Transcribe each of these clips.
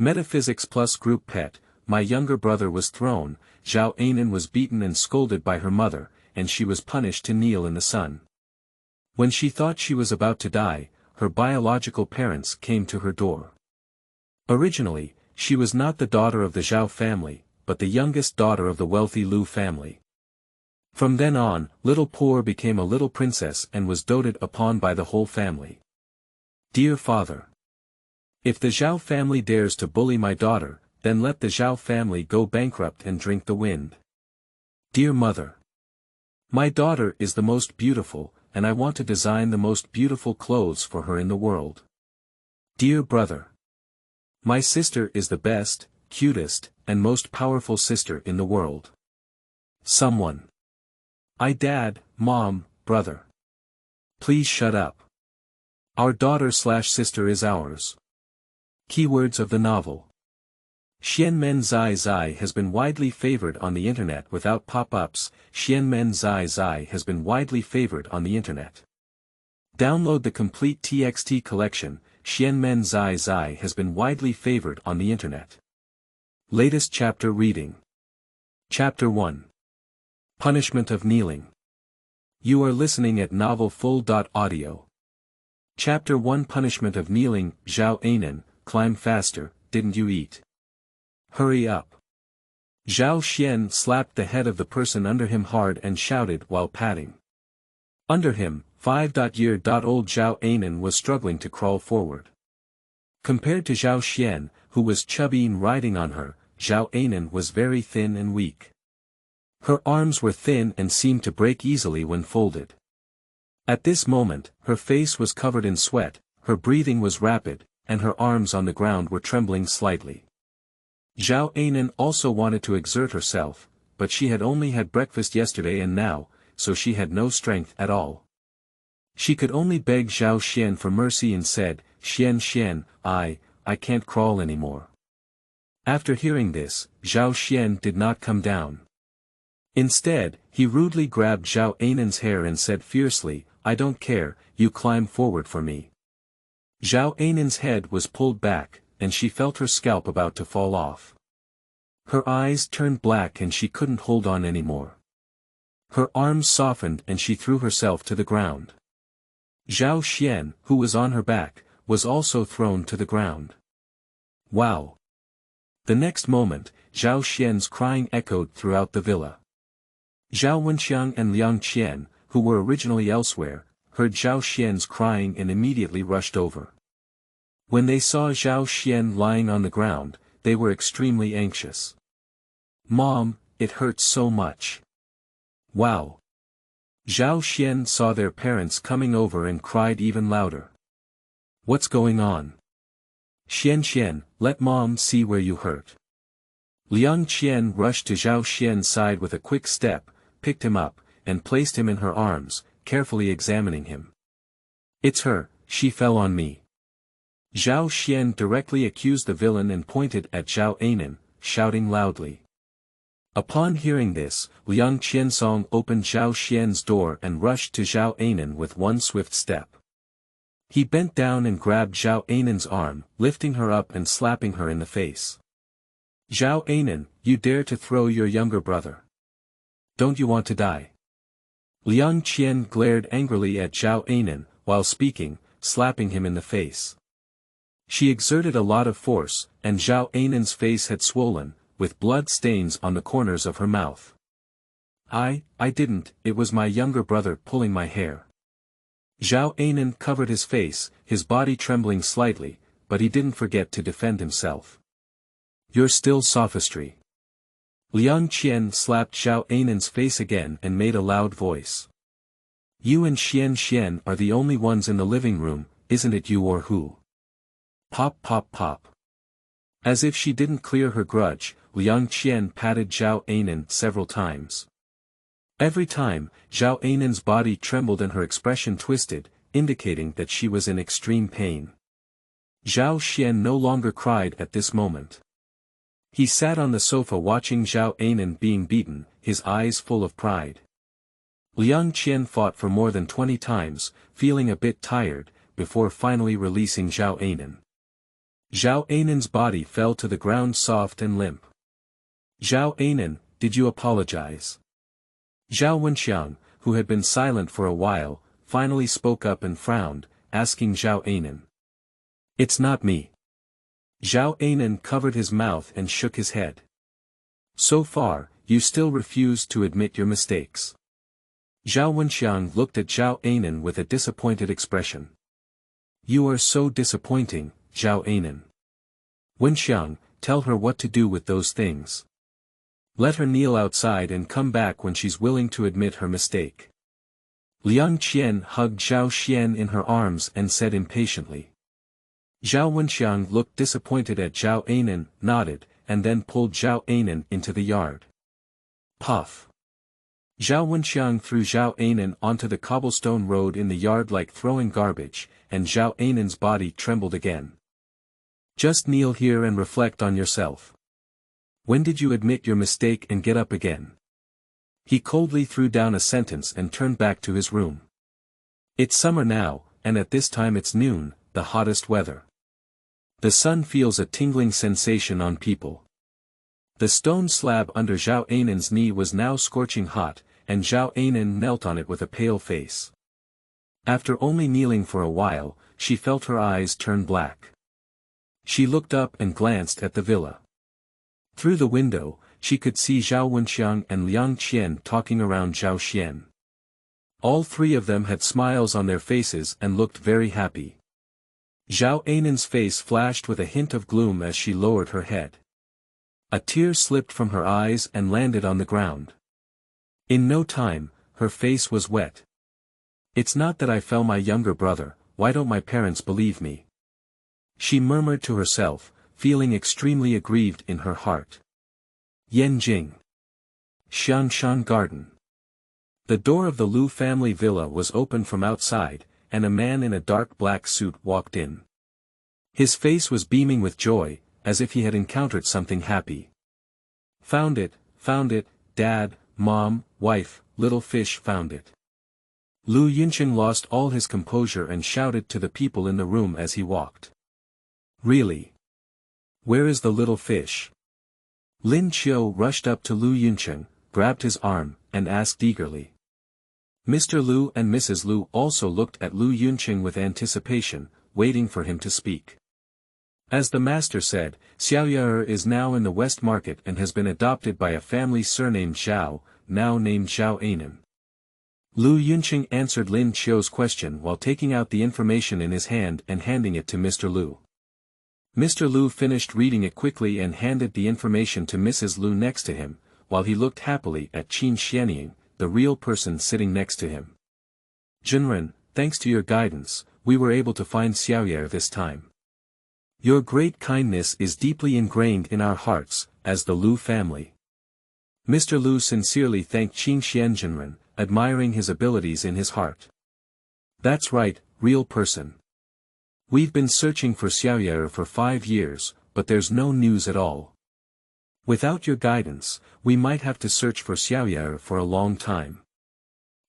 Metaphysics+Group Pet, my younger brother was thrown, Zhao Anan was beaten and scolded by her mother, and she was punished to kneel in the sun. When she thought she was about to die, her biological parents came to her door. Originally, she was not the daughter of the Zhao family, but the youngest daughter of the wealthy Lu family. From then on, little Poor became a little princess and was doted upon by the whole family. Dear father, if the Zhao family dares to bully my daughter, then let the Zhao family go bankrupt and drink the wind. Dear mother, my daughter is the most beautiful, and I want to design the most beautiful clothes for her in the world. Dear brother, my sister is the best, cutest, and most powerful sister in the world. Someone. Dad, mom, brother. Please shut up. Our daughter/sister is ours. Keywords of the novel. Xuanmen Zai has been widely favored on the internet without pop-ups. Xuanmen Zai has been widely favored on the internet. Download the complete TXT collection. Xuanmen Zai has been widely favored on the internet. Latest chapter reading. Chapter 1. Punishment of Kneeling. You are listening at novelfull.audio. Chapter 1 Punishment of Kneeling. Zhao Anan, climb faster, didn't you eat? Hurry up. Zhao Xian slapped the head of the person under him hard and shouted while patting. Under him, 5-year-old Zhao Anan was struggling to crawl forward. Compared to Zhao Xian, who was chubby and riding on her, Zhao Anan was very thin and weak. Her arms were thin and seemed to break easily when folded. At this moment, her face was covered in sweat, her breathing was rapid, and her arms on the ground were trembling slightly. Zhao Anan also wanted to exert herself, but she had only had breakfast yesterday and now, so she had no strength at all. She could only beg Zhao Xian for mercy and said, Xian, I can't crawl anymore. After hearing this, Zhao Xian did not come down. Instead, he rudely grabbed Zhao Anan's hair and said fiercely, I don't care, you climb forward for me. Zhao Anan's head was pulled back, and she felt her scalp about to fall off. Her eyes turned black and she couldn't hold on anymore. Her arms softened and she threw herself to the ground. Zhao Xian, who was on her back, was also thrown to the ground. Wow! The next moment, Zhao Xian's crying echoed throughout the villa. Zhao Wenqiang and Liang Qian, who were originally elsewhere, heard Zhao Xian's crying and immediately rushed over. When they saw Zhao Xian lying on the ground, they were extremely anxious. Mom, it hurts so much. Wow! Zhao Xian saw their parents coming over and cried even louder. What's going on? Xian, let mom see where you hurt. Liang Qian rushed to Zhao Xian's side with a quick step, picked him up, and placed him in her arms, carefully examining him. It's her, she fell on me. Zhao Xian directly accused the villain and pointed at Zhao Anan, shouting loudly. Upon hearing this, Liang Qiansong opened Zhao Xian's door and rushed to Zhao Anan with one swift step. He bent down and grabbed Zhao Anan's arm, lifting her up and slapping her in the face. Zhao Anan, you dare to throw your younger brother. Don't you want to die? Liang Qian glared angrily at Zhao Anan, while speaking, slapping him in the face. She exerted a lot of force, and Zhao Anan's face had swollen, with blood stains on the corners of her mouth. I didn't, it was my younger brother pulling my hair. Zhao Anan covered his face, his body trembling slightly, but he didn't forget to defend himself. You're still sophistry. Liang Qian slapped Zhao Anan's face again and made a loud voice. You and Xian are the only ones in the living room, isn't it you or who? Pop pop pop. As if she didn't clear her grudge, Liang Qian patted Zhao Anan several times. Every time, Zhao Anan's body trembled and her expression twisted, indicating that she was in extreme pain. Zhao Xian no longer cried at this moment. He sat on the sofa watching Zhao Anan being beaten, his eyes full of pride. Liang Qian fought for more than 20 times, feeling a bit tired, before finally releasing Zhao Anan. Zhao Anan's body fell to the ground soft and limp. Zhao Anan, did you apologize? Zhao Wenqiang, who had been silent for a while, finally spoke up and frowned, asking Zhao Anan. It's not me. Zhao Anan covered his mouth and shook his head. So far, you still refuse to admit your mistakes. Zhao Wenqiang looked at Zhao Anan with a disappointed expression. You are so disappointing, Zhao Anan. Wenqiang, tell her what to do with those things. Let her kneel outside and come back when she's willing to admit her mistake. Liang Qian hugged Zhao Xian in her arms and said impatiently. Zhao Wenqiang looked disappointed at Zhao Anan, nodded, and then pulled Zhao Anan into the yard. Puff. Zhao Wenqiang threw Zhao Anan onto the cobblestone road in the yard like throwing garbage, and Zhao Anan's body trembled again. Just kneel here and reflect on yourself. When did you admit your mistake and get up again? He coldly threw down a sentence and turned back to his room. It's summer now, and at this time it's noon, the hottest weather. The sun feels a tingling sensation on people. The stone slab under Zhao Anan's knee was now scorching hot, and Zhao Anan knelt on it with a pale face. After only kneeling for a while, she felt her eyes turn black. She looked up and glanced at the villa. Through the window, she could see Zhao Wenqiang and Liang Qian talking around Zhao Xian. All three of them had smiles on their faces and looked very happy. Zhao Anan's face flashed with a hint of gloom as she lowered her head. A tear slipped from her eyes and landed on the ground. In no time, her face was wet. It's not that I fell my younger brother, why don't my parents believe me? She murmured to herself, feeling extremely aggrieved in her heart. Yanjing. Xiangshan Garden. The door of the Lu family villa was open from outside, and a man in a dark black suit walked in. His face was beaming with joy, as if he had encountered something happy. Found it, Dad, Mom, wife, little fish found it. Lu Yunqing lost all his composure and shouted to the people in the room as he walked. Really? Where is the little fish? Lin Qiu rushed up to Lu Yunqing, grabbed his arm, and asked eagerly. Mr. Lu and Mrs. Lu also looked at Lu Yunqing with anticipation, waiting for him to speak. As the master said, Xiaoyue is now in the West Market and has been adopted by a family surnamed Zhao, now named Zhao Anan. Lu Yunqing answered Lin Qiu's question while taking out the information in his hand and handing it to Mr. Lu. Mr. Lu finished reading it quickly and handed the information to Mrs. Lu next to him, while he looked happily at Qin Xianying, the real person sitting next to him. Junren, thanks to your guidance, we were able to find Xiaoyue this time. Your great kindness is deeply ingrained in our hearts, as the Lu family. Mr. Lu sincerely thanked Qin Xianjunren, admiring his abilities in his heart. That's right, real person. We've been searching for Xiaoyue for 5 years, but there's no news at all. Without your guidance, we might have to search for Xiaoyue for a long time.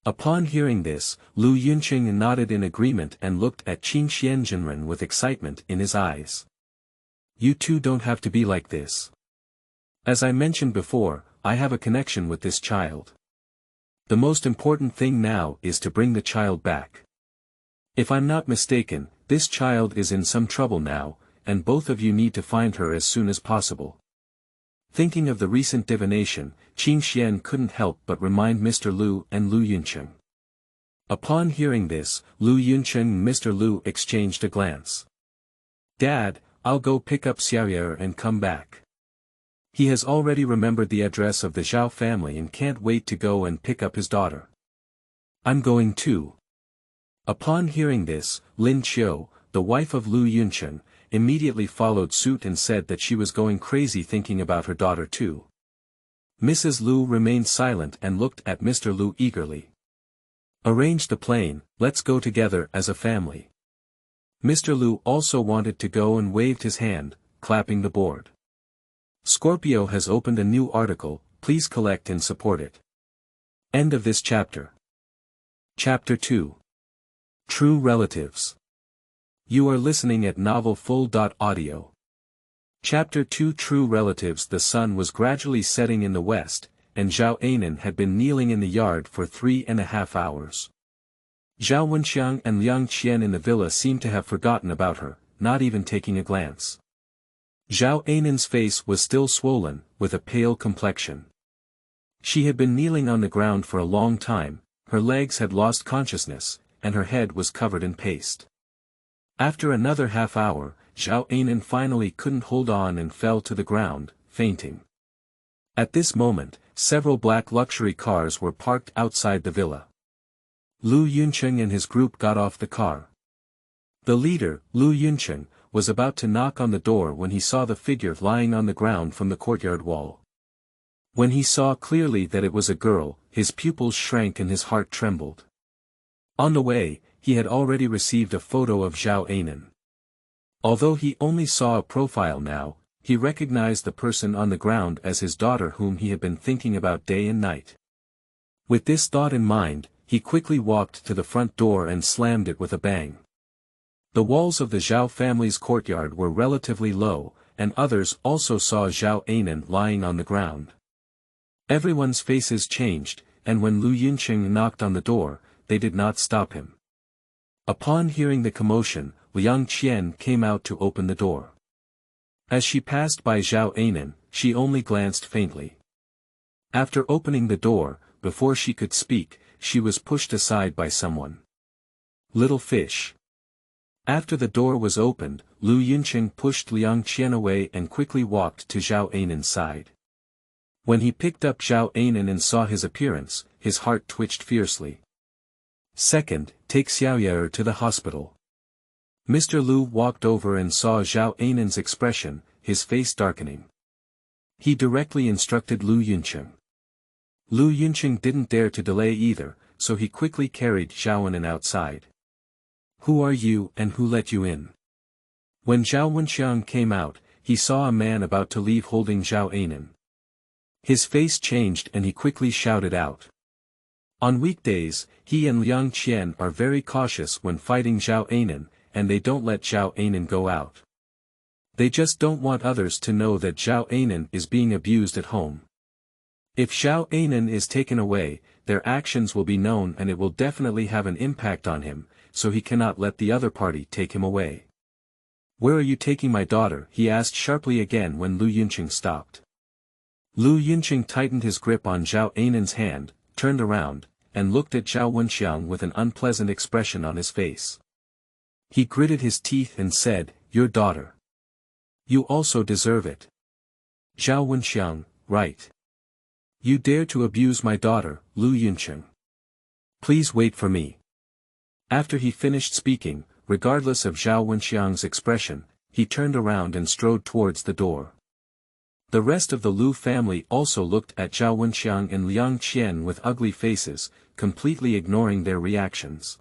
Upon hearing this, Lu Yunqing nodded in agreement and looked at Qin Xianjunren with excitement in his eyes. You two don't have to be like this. As I mentioned before, I have a connection with this child. The most important thing now is to bring the child back. If I'm not mistaken, this child is in some trouble now, and both of you need to find her as soon as possible. Thinking of the recent divination, Qin Xian couldn't help but remind Mr. Lu and Lu Yunqing. Upon hearing this, Lu Yunqing and Mr. Lu exchanged a glance. Dad, I'll go pick up Xiaoyue and come back. He has already remembered the address of the Zhao family and can't wait to go and pick up his daughter. I'm going too. Upon hearing this, Lin Qiu, the wife of Lu Yunqing, immediately followed suit and said that she was going crazy thinking about her daughter too. Mrs. Lu remained silent and looked at Mr. Lu eagerly. Arrange the plane, let's go together as a family. Mr. Lu also wanted to go and waved his hand, clapping the board. Scorpio has opened a new article, please collect and support it. End of this chapter. Chapter 2. True Relatives. You are listening at novelfull.audio. Chapter 2 True Relatives. The sun was gradually setting in the west, and Zhao Anan had been kneeling in the yard for 3.5 hours. Zhao Wenqiang and Liang Qian in the villa seemed to have forgotten about her, not even taking a glance. Zhao Anan's face was still swollen, with a pale complexion. She had been kneeling on the ground for a long time, her legs had lost consciousness, and her head was covered in paste. After another half hour, Zhao Anan finally couldn't hold on and fell to the ground, fainting. At this moment, several black luxury cars were parked outside the villa. Lu Yuncheng and his group got off the car. The leader, Lu Yuncheng, was about to knock on the door when he saw the figure lying on the ground from the courtyard wall. When he saw clearly that it was a girl, his pupils shrank and his heart trembled. On the way, he had already received a photo of Zhao Anan. Although he only saw a profile now, he recognized the person on the ground as his daughter whom he had been thinking about day and night. With this thought in mind, he quickly walked to the front door and slammed it with a bang. The walls of the Zhao family's courtyard were relatively low, and others also saw Zhao Anan lying on the ground. Everyone's faces changed, and when Lu Yunqing knocked on the door, they did not stop him. Upon hearing the commotion, Liang Qian came out to open the door. As she passed by Zhao Anan, she only glanced faintly. After opening the door, before she could speak, she was pushed aside by someone. Little fish. After the door was opened, Lu Yunqing pushed Liang Qian away and quickly walked to Zhao Anan's side. When he picked up Zhao Anan and saw his appearance, his heart twitched fiercely. Second, take Xiaoyao to the hospital. Mr. Lu walked over and saw Zhao Anan's expression, his face darkening. He directly instructed Lu Yunqing. Lu Yunqing didn't dare to delay either, so he quickly carried Zhao Anan outside. Who are you and who let you in? When Zhao Wenqiang came out, he saw a man about to leave holding Zhao Anan. His face changed and he quickly shouted out. On weekdays, he and Liang Qian are very cautious when fighting Zhao Anan, and they don't let Zhao Anan go out. They just don't want others to know that Zhao Anan is being abused at home. If Zhao Anan is taken away, their actions will be known and it will definitely have an impact on him, so he cannot let the other party take him away. Where are you taking my daughter? He asked sharply again when Lu Yunqing stopped. Lu Yunqing tightened his grip on Zhao Anan's hand, turned around, and looked at Zhao Wenqiang with an unpleasant expression on his face. He gritted his teeth and said, "Your daughter. You also deserve it." Zhao Wenqiang, right. You dare to abuse my daughter, Lu Yunqing. Please wait for me. After he finished speaking, regardless of Zhao Wenqiang's expression, he turned around and strode towards the door. The rest of the Lu family also looked at Zhao Wenqiang and Liang Qian with ugly faces, completely ignoring their reactions.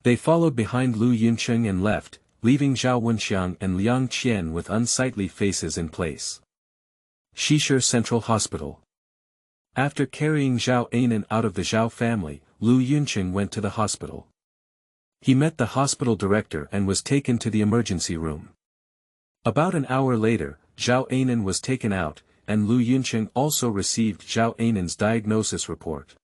They followed behind Lu Yunqing and left, leaving Zhao Wenqiang and Liang Qian with unsightly faces in place. Shishir Central Hospital. After carrying Zhao Anan out of the Zhao family, Lu Yunqing went to the hospital. He met the hospital director and was taken to the emergency room. About an hour later, Zhao Anan was taken out, and Lu Yunqing also received Zhao Anan's diagnosis report.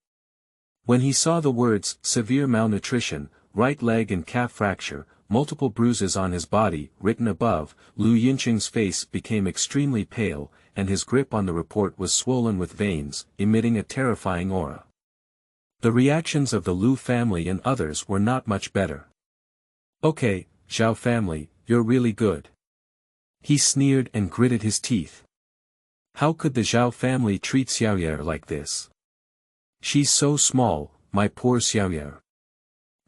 When he saw the words, severe malnutrition, right leg and calf fracture, multiple bruises on his body, written above, Lu Yunqing's face became extremely pale, and his grip on the report was swollen with veins, emitting a terrifying aura. The reactions of the Lu family and others were not much better. Okay, Zhao family, you're really good. He sneered and gritted his teeth. How could the Zhao family treat Xiaoyao like this? She's so small, my poor Xiaoyao.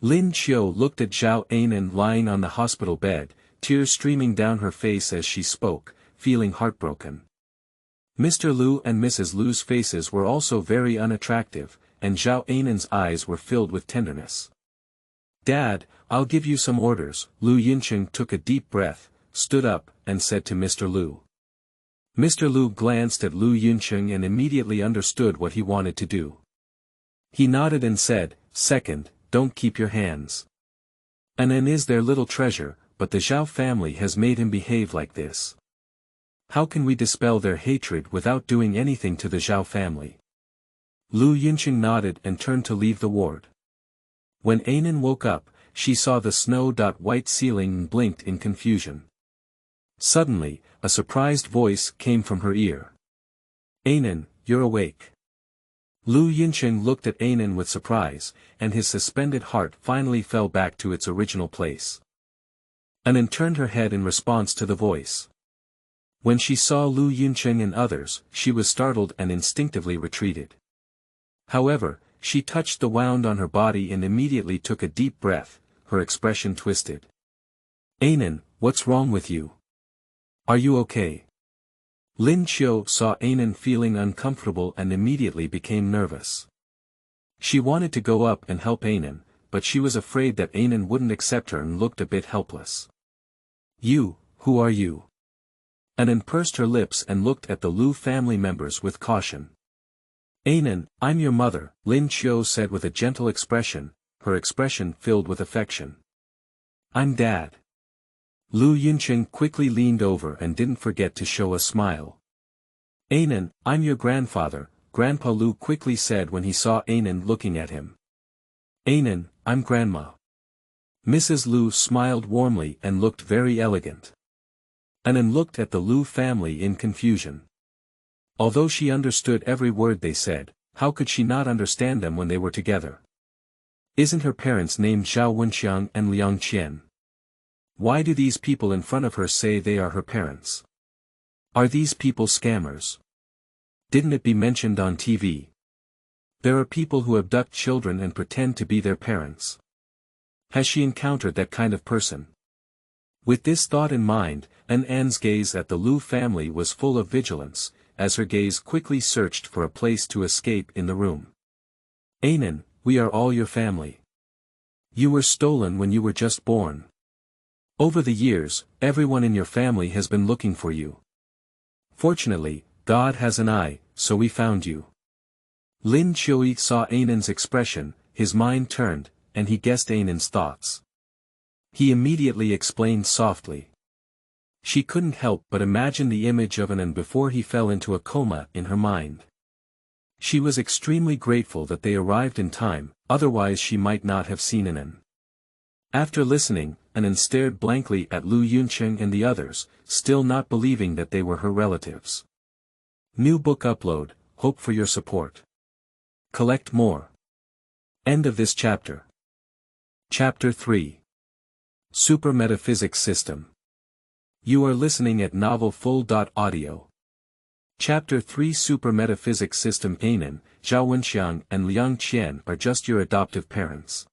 Lin Qiu looked at Zhao Anan lying on the hospital bed, tears streaming down her face as she spoke, feeling heartbroken. Mr. Lu and Mrs. Lu's faces were also very unattractive, and Zhao Anan's eyes were filled with tenderness. Dad, I'll give you some orders. Lu Yunqing took a deep breath, stood up, and said to Mr. Lu. Mr. Lu glanced at Lu Yunqing and immediately understood what he wanted to do. He nodded and said, "Second, don't keep your hands. Anan is their little treasure, but the Zhao family has made him behave like this. How can we dispel their hatred without doing anything to the Zhao family? Lu Yunqing nodded and turned to leave the ward. When Anan woke up, she saw the snow-white ceiling and blinked in confusion. Suddenly, a surprised voice came from her ear. Anan, you're awake. Lu Yunqing looked at Anan with surprise, and his suspended heart finally fell back to its original place. Anan turned her head in response to the voice. When she saw Lu Yunqing and others, she was startled and instinctively retreated. However, she touched the wound on her body and immediately took a deep breath, her expression twisted. Anan, what's wrong with you? Are you okay? Lin Qiu saw Anan feeling uncomfortable and immediately became nervous. She wanted to go up and help Anan, but she was afraid that Anan wouldn't accept her and looked a bit helpless. You, who are you? Anan pursed her lips and looked at the Lu family members with caution. Anan, I'm your mother, Lin Qiu said with a gentle expression, her expression filled with affection. I'm Dad. Lu Yunqing quickly leaned over and didn't forget to show a smile. Anan, I'm your grandfather, Grandpa Lu quickly said when he saw Anan looking at him. Anan, I'm Grandma. Mrs. Lu smiled warmly and looked very elegant. Anan looked at the Lu family in confusion. Although she understood every word they said, how could she not understand them when they were together? Isn't her parents named Zhao Wenqiang and Liang Qian? Why do these people in front of her say they are her parents? Are these people scammers? Didn't it be mentioned on TV? There are people who abduct children and pretend to be their parents. Has she encountered that kind of person? With this thought in mind, An's gaze at the Lu family was full of vigilance, as her gaze quickly searched for a place to escape in the room. Anan, we are all your family. You were stolen when you were just born. Over the years, everyone in your family has been looking for you. Fortunately, God has an eye, so we found you. Lin Qiu saw Anan's expression, his mind turned, and he guessed Anan's thoughts. He immediately explained softly. She couldn't help but imagine the image of Anan before he fell into a coma in her mind. She was extremely grateful that they arrived in time, otherwise she might not have seen Anan. After listening, Anan stared blankly at Lu Yunqing and the others, still not believing that they were her relatives. New book upload, hope for your support. Collect more. End of this chapter. Chapter 3. Super Metaphysics System. You are listening at novelfull.audio. Chapter 3 Super Metaphysics System. Anan, Zhao Wenqiang and Liang Qian are just your adoptive parents.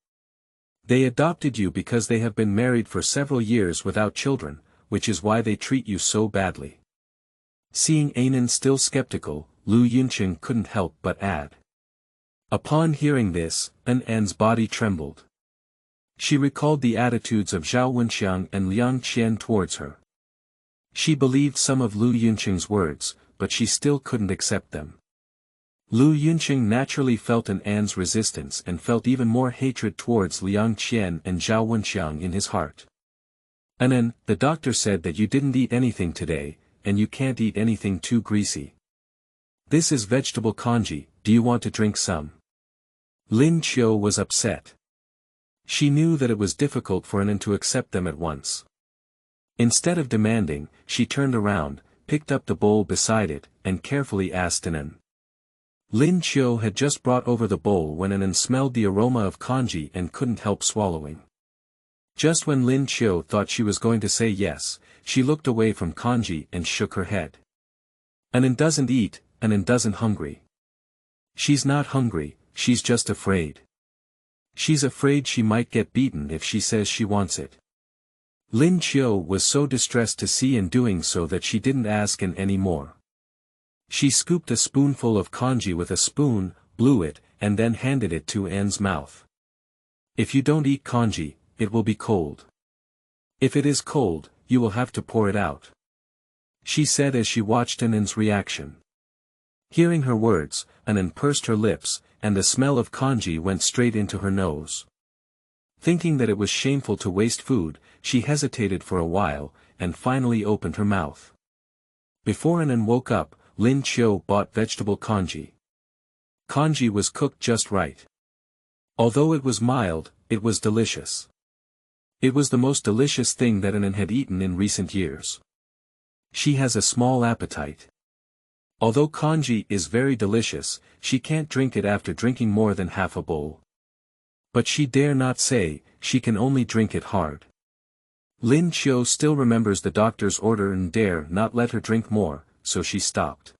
They adopted you because they have been married for several years without children, which is why they treat you so badly. Seeing Anan still skeptical, Lu Yunqing couldn't help but add. Upon hearing this, An's body trembled. She recalled the attitudes of Zhao Wenqiang and Liang Qian towards her. She believed some of Lu Yunqing's words, but she still couldn't accept them. Lu Yunqing naturally felt An's resistance and felt even more hatred towards Liang Qian and Zhao Wenqiang in his heart. Anan, the doctor said that you didn't eat anything today, and you can't eat anything too greasy. This is vegetable congee, do you want to drink some? Lin Qiu was upset. She knew that it was difficult for Anan to accept them at once. Instead of demanding, she turned around, picked up the bowl beside it, and carefully asked Anan. Lin Qiu had just brought over the bowl when Anan smelled the aroma of congee and couldn't help swallowing. Just when Lin Qiu thought she was going to say yes, she looked away from congee and shook her head. Anan doesn't eat, Anan doesn't hungry. She's not hungry, she's just afraid. She's afraid she might get beaten if she says she wants it. Lin Qiu was so distressed to see An doing so that she didn't ask An any more. She scooped a spoonful of congee with a spoon, blew it, and then handed it to An's mouth. If you don't eat congee, it will be cold. If it is cold, you will have to pour it out. She said as she watched An's reaction. Hearing her words, An pursed her lips, and the smell of congee went straight into her nose. Thinking that it was shameful to waste food, she hesitated for a while, and finally opened her mouth. Before Anan woke up, Lin Qiu bought vegetable congee. Congee was cooked just right. Although it was mild, it was delicious. It was the most delicious thing that Anan had eaten in recent years. She has a small appetite. Although congee is very delicious, she can't drink it after drinking more than half a bowl. But she dare not say, she can only drink it hard. Lin Qiu still remembers the doctor's order and dare not let her drink more, so she stopped.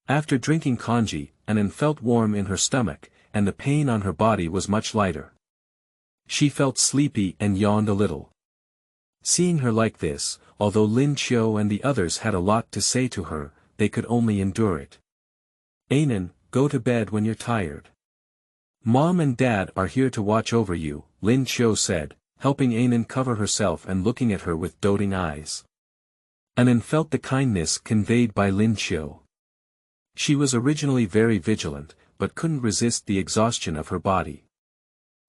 After drinking congee, Anan felt warm in her stomach, and the pain on her body was much lighter. She felt sleepy and yawned a little. Seeing her like this, although Lin Qiu and the others had a lot to say to her, they could only endure it. Anan, go to bed when you're tired. Mom and Dad are here to watch over you, Lin Qiu said, helping Anan cover herself and looking at her with doting eyes. Anan felt the kindness conveyed by Lin Qiu. She was originally very vigilant, but couldn't resist the exhaustion of her body.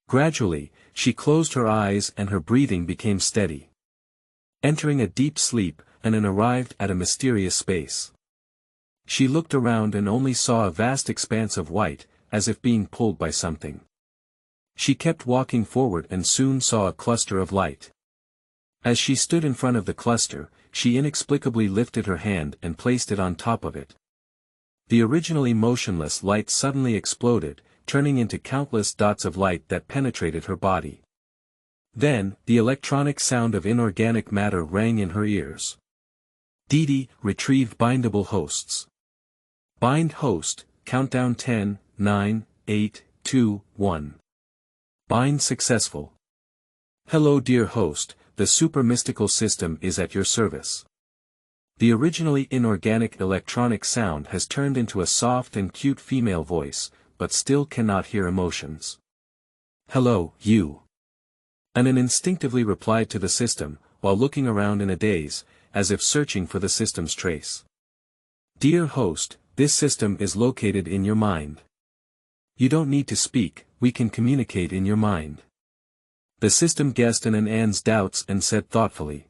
Gradually, she closed her eyes and her breathing became steady. Entering a deep sleep, Anan arrived at a mysterious space. She looked around and only saw a vast expanse of white, as if being pulled by something. She kept walking forward and soon saw a cluster of light. As she stood in front of the cluster, she inexplicably lifted her hand and placed it on top of it. The originally motionless light suddenly exploded, turning into countless dots of light that penetrated her body. Then, the electronic sound of inorganic matter rang in her ears. Didi, retrieved bindable hosts. Bind host, countdown 10, 9, 8, 2, 1. Bind successful. Hello dear host, the super mystical system is at your service. The originally inorganic electronic sound has turned into a soft and cute female voice, but still cannot hear emotions. Hello, you. Anan instinctively replied to the system, while looking around in a daze, as if searching for the system's trace. Dear host, this system is located in your mind. You don't need to speak, we can communicate in your mind. The system guessed Anan's doubts and said thoughtfully.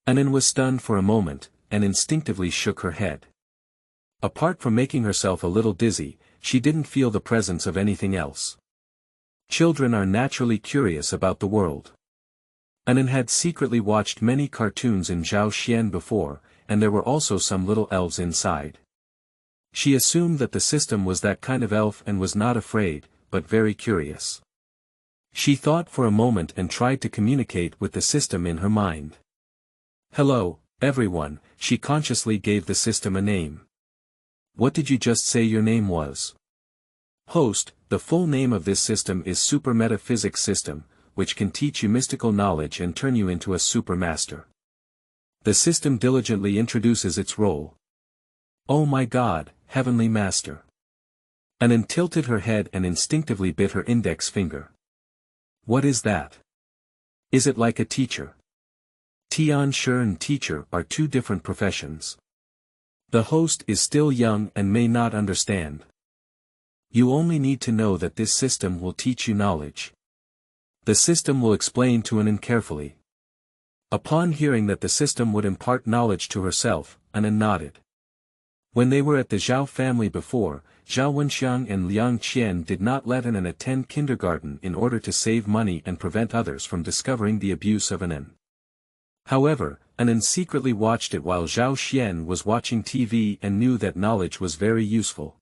Anan was stunned for a moment, and instinctively shook her head. Apart from making herself a little dizzy, she didn't feel the presence of anything else. Children are naturally curious about the world. Anan had secretly watched many cartoons in Zhao before, and there were also some little elves inside. She assumed that the system was that kind of elf and was not afraid, but very curious. She thought for a moment and tried to communicate with the system in her mind. Hello, everyone, she consciously gave the system a name. What did you just say your name was? Host, the full name of this system is Super Metaphysics System, which can teach you mystical knowledge and turn you into a super master. The system diligently introduces its role. Oh my God, Heavenly Master. Anan tilted her head and instinctively bit her index finger. What is that? Is it like a teacher? Tianshi and teacher are two different professions. The host is still young and may not understand. You only need to know that this system will teach you knowledge. The system will explain to Anan carefully. Upon hearing that the system would impart knowledge to herself, Anan nodded. When they were at the Zhao family before, Zhao Wenqiang and Liang Qian did not let Anan attend kindergarten in order to save money and prevent others from discovering the abuse of Anan. However, Anan secretly watched it while Zhao Xian was watching TV and knew that knowledge was very useful.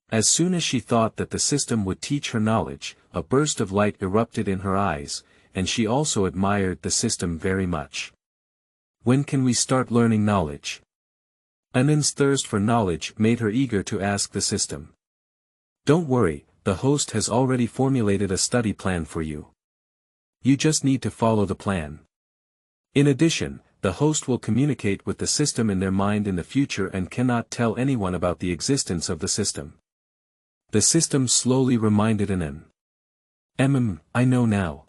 As soon as she thought that the system would teach her knowledge, a burst of light erupted in her eyes, and she also admired the system very much. When can we start learning knowledge? Anan's thirst for knowledge made her eager to ask the system. Don't worry, the host has already formulated a study plan for you. You just need to follow the plan. In addition, the host will communicate with the system in their mind in the future and cannot tell anyone about the existence of the system. The system slowly reminded Anan. I know now.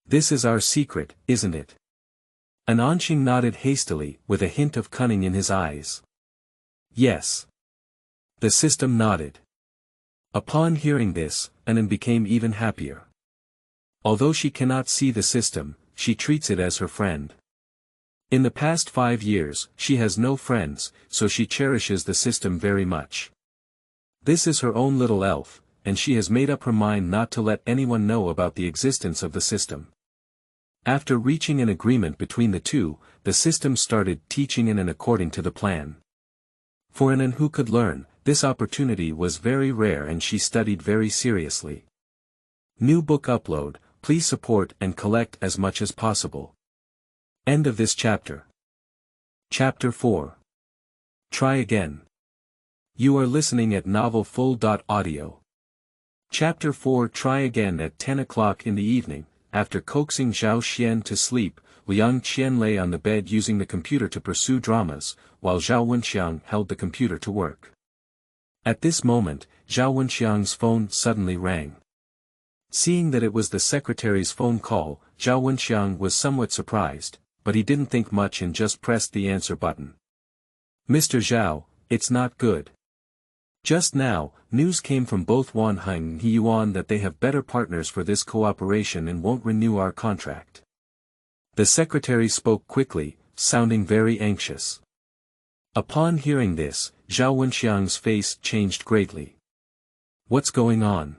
This is our secret, isn't it? Ananqing nodded hastily, with a hint of cunning in his eyes. Yes. The system nodded. Upon hearing this, Anan became even happier. Although she cannot see the system, she treats it as her friend. In the past 5 years, she has no friends, so she cherishes the system very much. This is her own little elf, and she has made up her mind not to let anyone know about the existence of the system. After reaching an agreement between the two, the system started teaching Anan according to the plan. For Anan who could learn, this opportunity was very rare and she studied very seriously. New book upload, please support and collect as much as possible. End of this chapter. Chapter 4. Try again. You are listening at novelfull.audio. Chapter 4. Try again. At 10 o'clock in the evening, after coaxing Zhao Xian to sleep, Liang Qian lay on the bed using the computer to pursue dramas, while Zhao Wenqiang held the computer to work. At this moment, Zhao Wenqiang's phone suddenly rang. Seeing that it was the secretary's phone call, Zhao Wenqiang was somewhat surprised, but he didn't think much and just pressed the answer button. Mr. Zhao, it's not good. Just now, news came from both Wanheng and Yuan that they have better partners for this cooperation and won't renew our contract. The secretary spoke quickly, sounding very anxious. Upon hearing this, Zhao Wenqiang's face changed greatly. What's going on?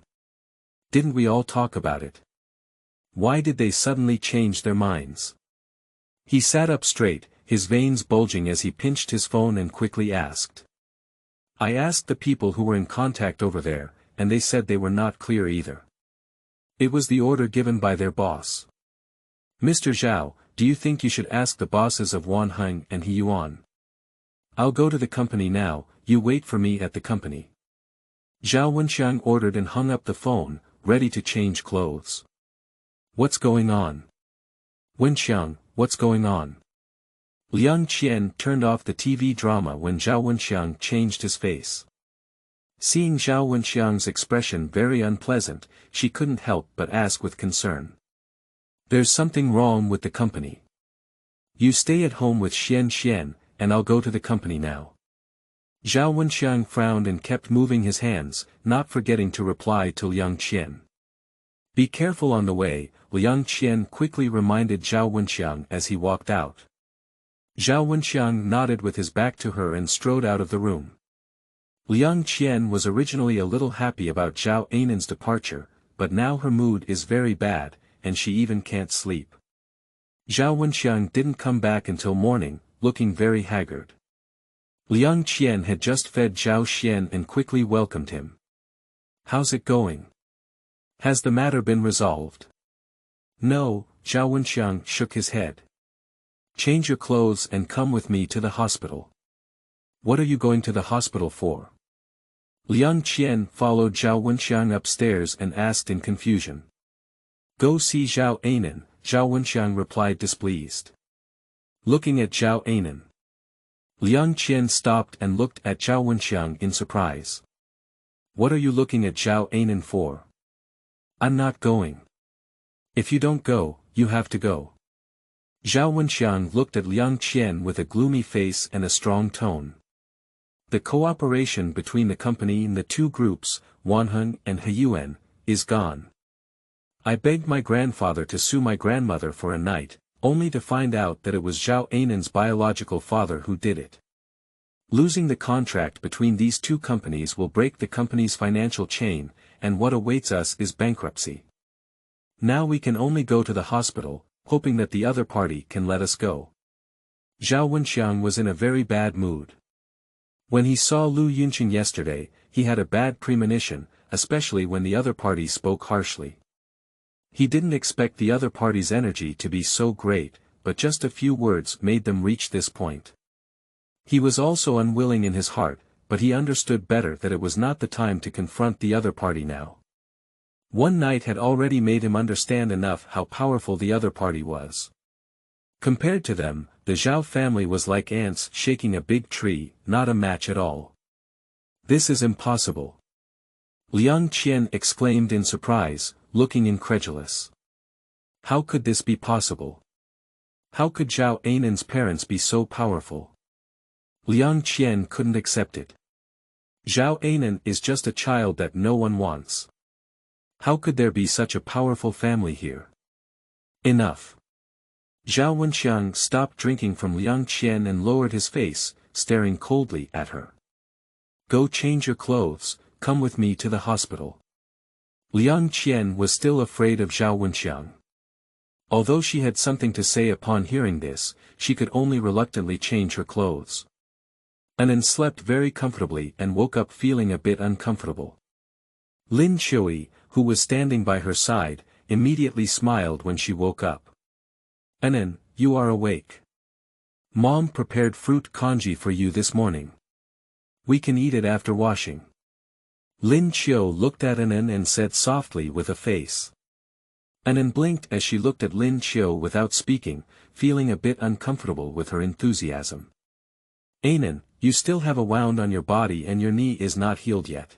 Didn't we all talk about it? Why did they suddenly change their minds? He sat up straight, his veins bulging as he pinched his phone and quickly asked. I asked the people who were in contact over there, and they said they were not clear either. It was the order given by their boss. Mr. Zhao, do you think you should ask the bosses of Wanheng and Yuan? I'll go to the company now, you wait for me at the company. Zhao Wenqiang ordered and hung up the phone, ready to change clothes. What's going on? Wenqiang, what's going on? Liang Qian turned off the TV drama when Zhao Wenqiang changed his face. Seeing Zhao Wenqiang's expression very unpleasant, she couldn't help but ask with concern. There's something wrong with the company. You stay at home with Xian, and I'll go to the company now. Zhao Wenqiang frowned and kept moving his hands, not forgetting to reply to Liang Qian. Be careful on the way, Liang Qian quickly reminded Zhao Wenqiang as he walked out. Zhao Wenqiang nodded with his back to her and strode out of the room. Liang Qian was originally a little happy about Zhao Anan's departure, but now her mood is very bad, and she even can't sleep. Zhao Wenqiang didn't come back until morning, looking very haggard. Liang Qian had just fed Zhao Xian and quickly welcomed him. How's it going? Has the matter been resolved? No, Zhao Wenqiang shook his head. Change your clothes and come with me to the hospital. What are you going to the hospital for? Liang Qian followed Zhao Wenqiang upstairs and asked in confusion. Go see Zhao Anan, Zhao Wenqiang replied displeased. Looking at Zhao Anan. Liang Qian stopped and looked at Zhao Wenqiang in surprise. What are you looking at Zhao Anan for? I'm not going. If you don't go, you have to go. Zhao Wenqiang looked at Liang Qian with a gloomy face and a strong tone. The cooperation between the company and the two groups, Wanheng and Yuan, is gone. I begged my grandfather to sue my grandmother for a night, only to find out that it was Zhao Anan's biological father who did it. Losing the contract between these two companies will break the company's financial chain, and what awaits us is bankruptcy. Now we can only go to the hospital, hoping that the other party can let us go. Zhao Wenqiang was in a very bad mood. When he saw Lu Yunqing yesterday, he had a bad premonition, especially when the other party spoke harshly. He didn't expect the other party's energy to be so great, but just a few words made them reach this point. He was also unwilling in his heart, but he understood better that it was not the time to confront the other party now. One night had already made him understand enough how powerful the other party was. Compared to them, the Zhao family was like ants shaking a big tree, not a match at all. This is impossible. Liang Qian exclaimed in surprise, looking incredulous. How could this be possible? How could Zhao Anan's parents be so powerful? Liang Qian couldn't accept it. Zhao Anan is just a child that no one wants. How could there be such a powerful family here? Enough. Zhao Wenqiang stopped drinking from Liang Qian and lowered his face, staring coldly at her. Go change your clothes, come with me to the hospital. Liang Qian was still afraid of Zhao Wenqiang. Although she had something to say upon hearing this, she could only reluctantly change her clothes. Anan slept very comfortably and woke up feeling a bit uncomfortable. Lin Chui, who was standing by her side, immediately smiled when she woke up. Anan, you are awake. Mom prepared fruit congee for you this morning. We can eat it after washing. Lin Chiu looked at Anan and said softly with a face. Anan blinked as she looked at Lin Chiu without speaking, feeling a bit uncomfortable with her enthusiasm. Anan, you still have a wound on your body and your knee is not healed yet.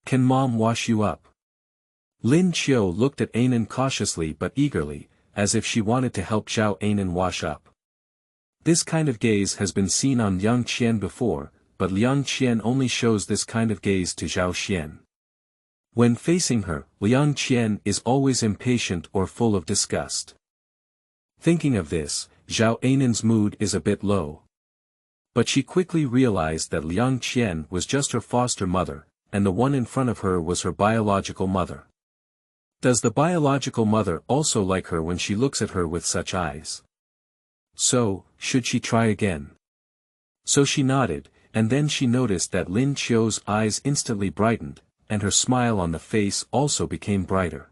Can Mom wash you up? Lin Chiu looked at Anan cautiously but eagerly, as if she wanted to help Zhao Anan wash up. This kind of gaze has been seen on Liang Qian before, but Liang Qian only shows this kind of gaze to Zhao Xian. When facing her, Liang Qian is always impatient or full of disgust. Thinking of this, Zhao Anan's mood is a bit low. But she quickly realized that Liang Qian was just her foster mother, and the one in front of her was her biological mother. Does the biological mother also like her when she looks at her with such eyes? So, should she try again? So she nodded, and then she noticed that Lin Chiu's eyes instantly brightened, and her smile on the face also became brighter.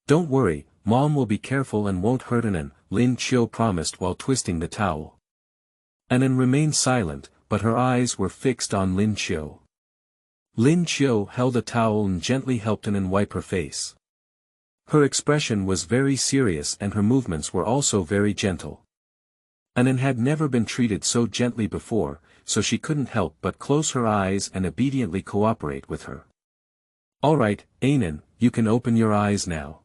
Don't worry, Mom will be careful and won't hurt Anan, Lin Chiu promised while twisting the towel. Anan remained silent, but her eyes were fixed on Lin Chiu. Lin Chiu held a towel and gently helped Anan wipe her face. Her expression was very serious and her movements were also very gentle. Anan had never been treated so gently before, so she couldn't help but close her eyes and obediently cooperate with her. Alright, Anan, you can open your eyes now.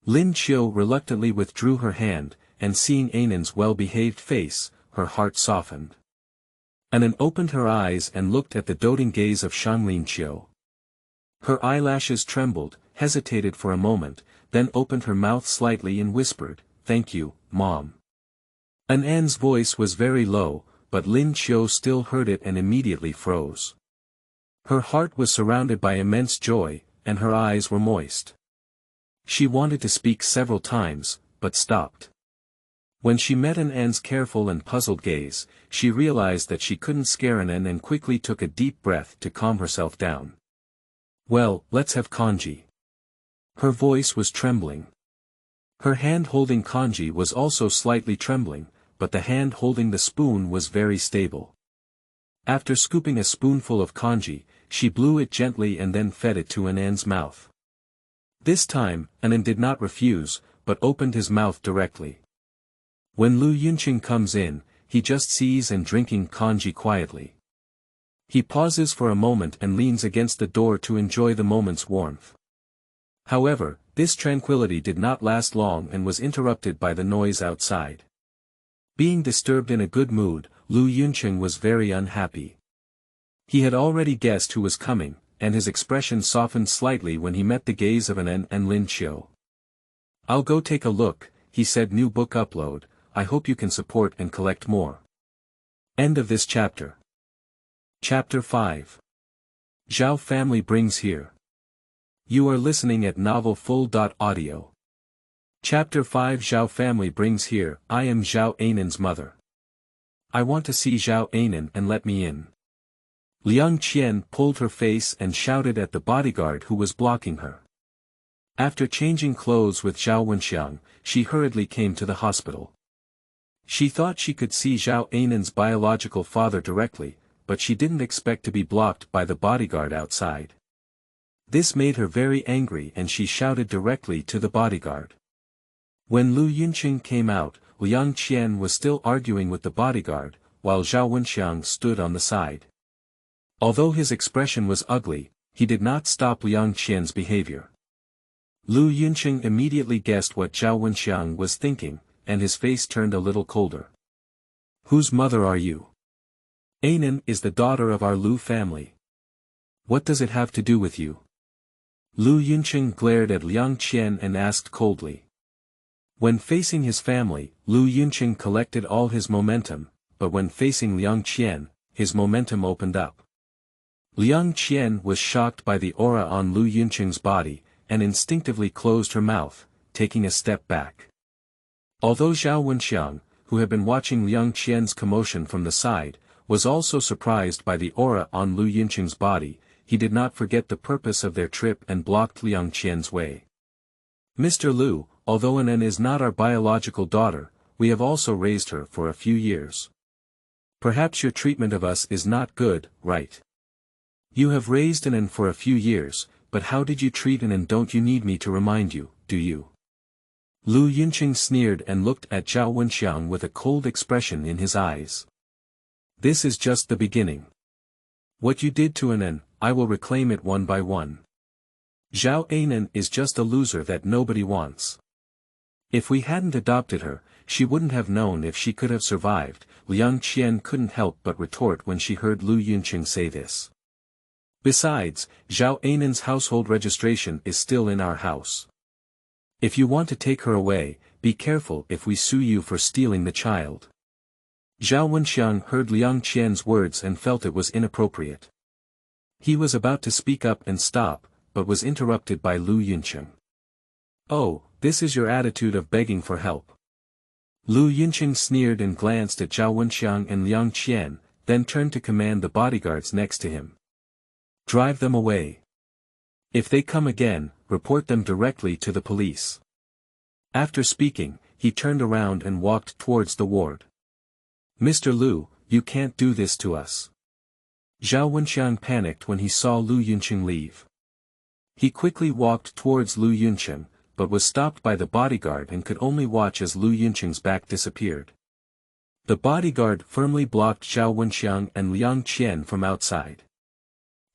Lin Chiu reluctantly withdrew her hand, and seeing Anan's well-behaved face, her heart softened. Anan opened her eyes and looked at the doting gaze of Lin Chiu. Her eyelashes trembled, hesitated for a moment, then opened her mouth slightly and whispered, "Thank you, Mom." Anan's voice was very low, but Lin Chiu still heard it and immediately froze. Her heart was surrounded by immense joy, and her eyes were moist. She wanted to speak several times, but stopped. When she met Anan's careful and puzzled gaze, she realized that she couldn't scare Anan and quickly took a deep breath to calm herself down. Well, let's have congee. Her voice was trembling. Her hand holding congee was also slightly trembling, but the hand holding the spoon was very stable. After scooping a spoonful of congee, she blew it gently and then fed it to Anan's mouth. This time, Anan did not refuse, but opened his mouth directly. When Lu Yunqing comes in, he just sees and drinking congee quietly. He pauses for a moment and leans against the door to enjoy the moment's warmth. However, this tranquility did not last long and was interrupted by the noise outside. Being disturbed in a good mood, Lu Yunqing was very unhappy. He had already guessed who was coming, and his expression softened slightly when he met the gaze of Anan and Lin Chiu. I'll go take a look, he said. New book upload, I hope you can support and collect more. End of this chapter. Chapter 5. Zhao family brings here. You are listening at novelfull.audio. Chapter 5. Zhao family brings here. I am Zhao Anan's mother. I want to see Zhao Anan and let me in. Liang Qian pulled her face and shouted at the bodyguard who was blocking her. After changing clothes with Zhao Wenqiang, she hurriedly came to the hospital. She thought she could see Zhao Anan's biological father directly, but she didn't expect to be blocked by the bodyguard outside. This made her very angry and she shouted directly to the bodyguard. When Lu Yunqing came out, Liang Qian was still arguing with the bodyguard, while Zhao Wenqiang stood on the side. Although his expression was ugly, he did not stop Liang Qian's behavior. Lu Yunqing immediately guessed what Zhao Wenqiang was thinking, and his face turned a little colder. Whose mother are you? Anan is the daughter of our Lu family. What does it have to do with you? Lu Yunqing glared at Liang Qian and asked coldly. When facing his family, Lu Yunqing collected all his momentum, but when facing Liang Qian, his momentum opened up. Liang Qian was shocked by the aura on Lu Yunqing's body, and instinctively closed her mouth, taking a step back. Although Zhao Wenqiang, who had been watching Liang Qian's commotion from the side, was also surprised by the aura on Lu Yunqing's body, he did not forget the purpose of their trip and blocked Liang Qian's way. Mr. Lu, although Anan is not our biological daughter, we have also raised her for a few years. Perhaps your treatment of us is not good, right? You have raised Anan for a few years, but how did you treat Anan? Don't you need me to remind you, do you? Lu Yunqing sneered and looked at Zhao Wenqiang with a cold expression in his eyes. This is just the beginning. What you did to Anan, I will reclaim it one by one. Zhao Anan is just a loser that nobody wants. If we hadn't adopted her, she wouldn't have known if she could have survived. Liang Qian couldn't help but retort when she heard Lu Yunqing say this. Besides, Zhao Anan's household registration is still in our house. If you want to take her away, be careful if we sue you for stealing the child. Zhao Wenqiang heard Liang Qian's words and felt it was inappropriate. He was about to speak up and stop, but was interrupted by Lu Yunqing. Oh, this is your attitude of begging for help. Lu Yunqing sneered and glanced at Zhao Wenqiang and Liang Qian, then turned to command the bodyguards next to him. Drive them away. If they come again, report them directly to the police. After speaking, he turned around and walked towards the ward. Mr. Lu, you can't do this to us. Zhao Wenqiang panicked when he saw Lu Yunqing leave. He quickly walked towards Lu Yunqing, but was stopped by the bodyguard and could only watch as Lu Yunqing's back disappeared. The bodyguard firmly blocked Zhao Wenqiang and Liang Qian from outside.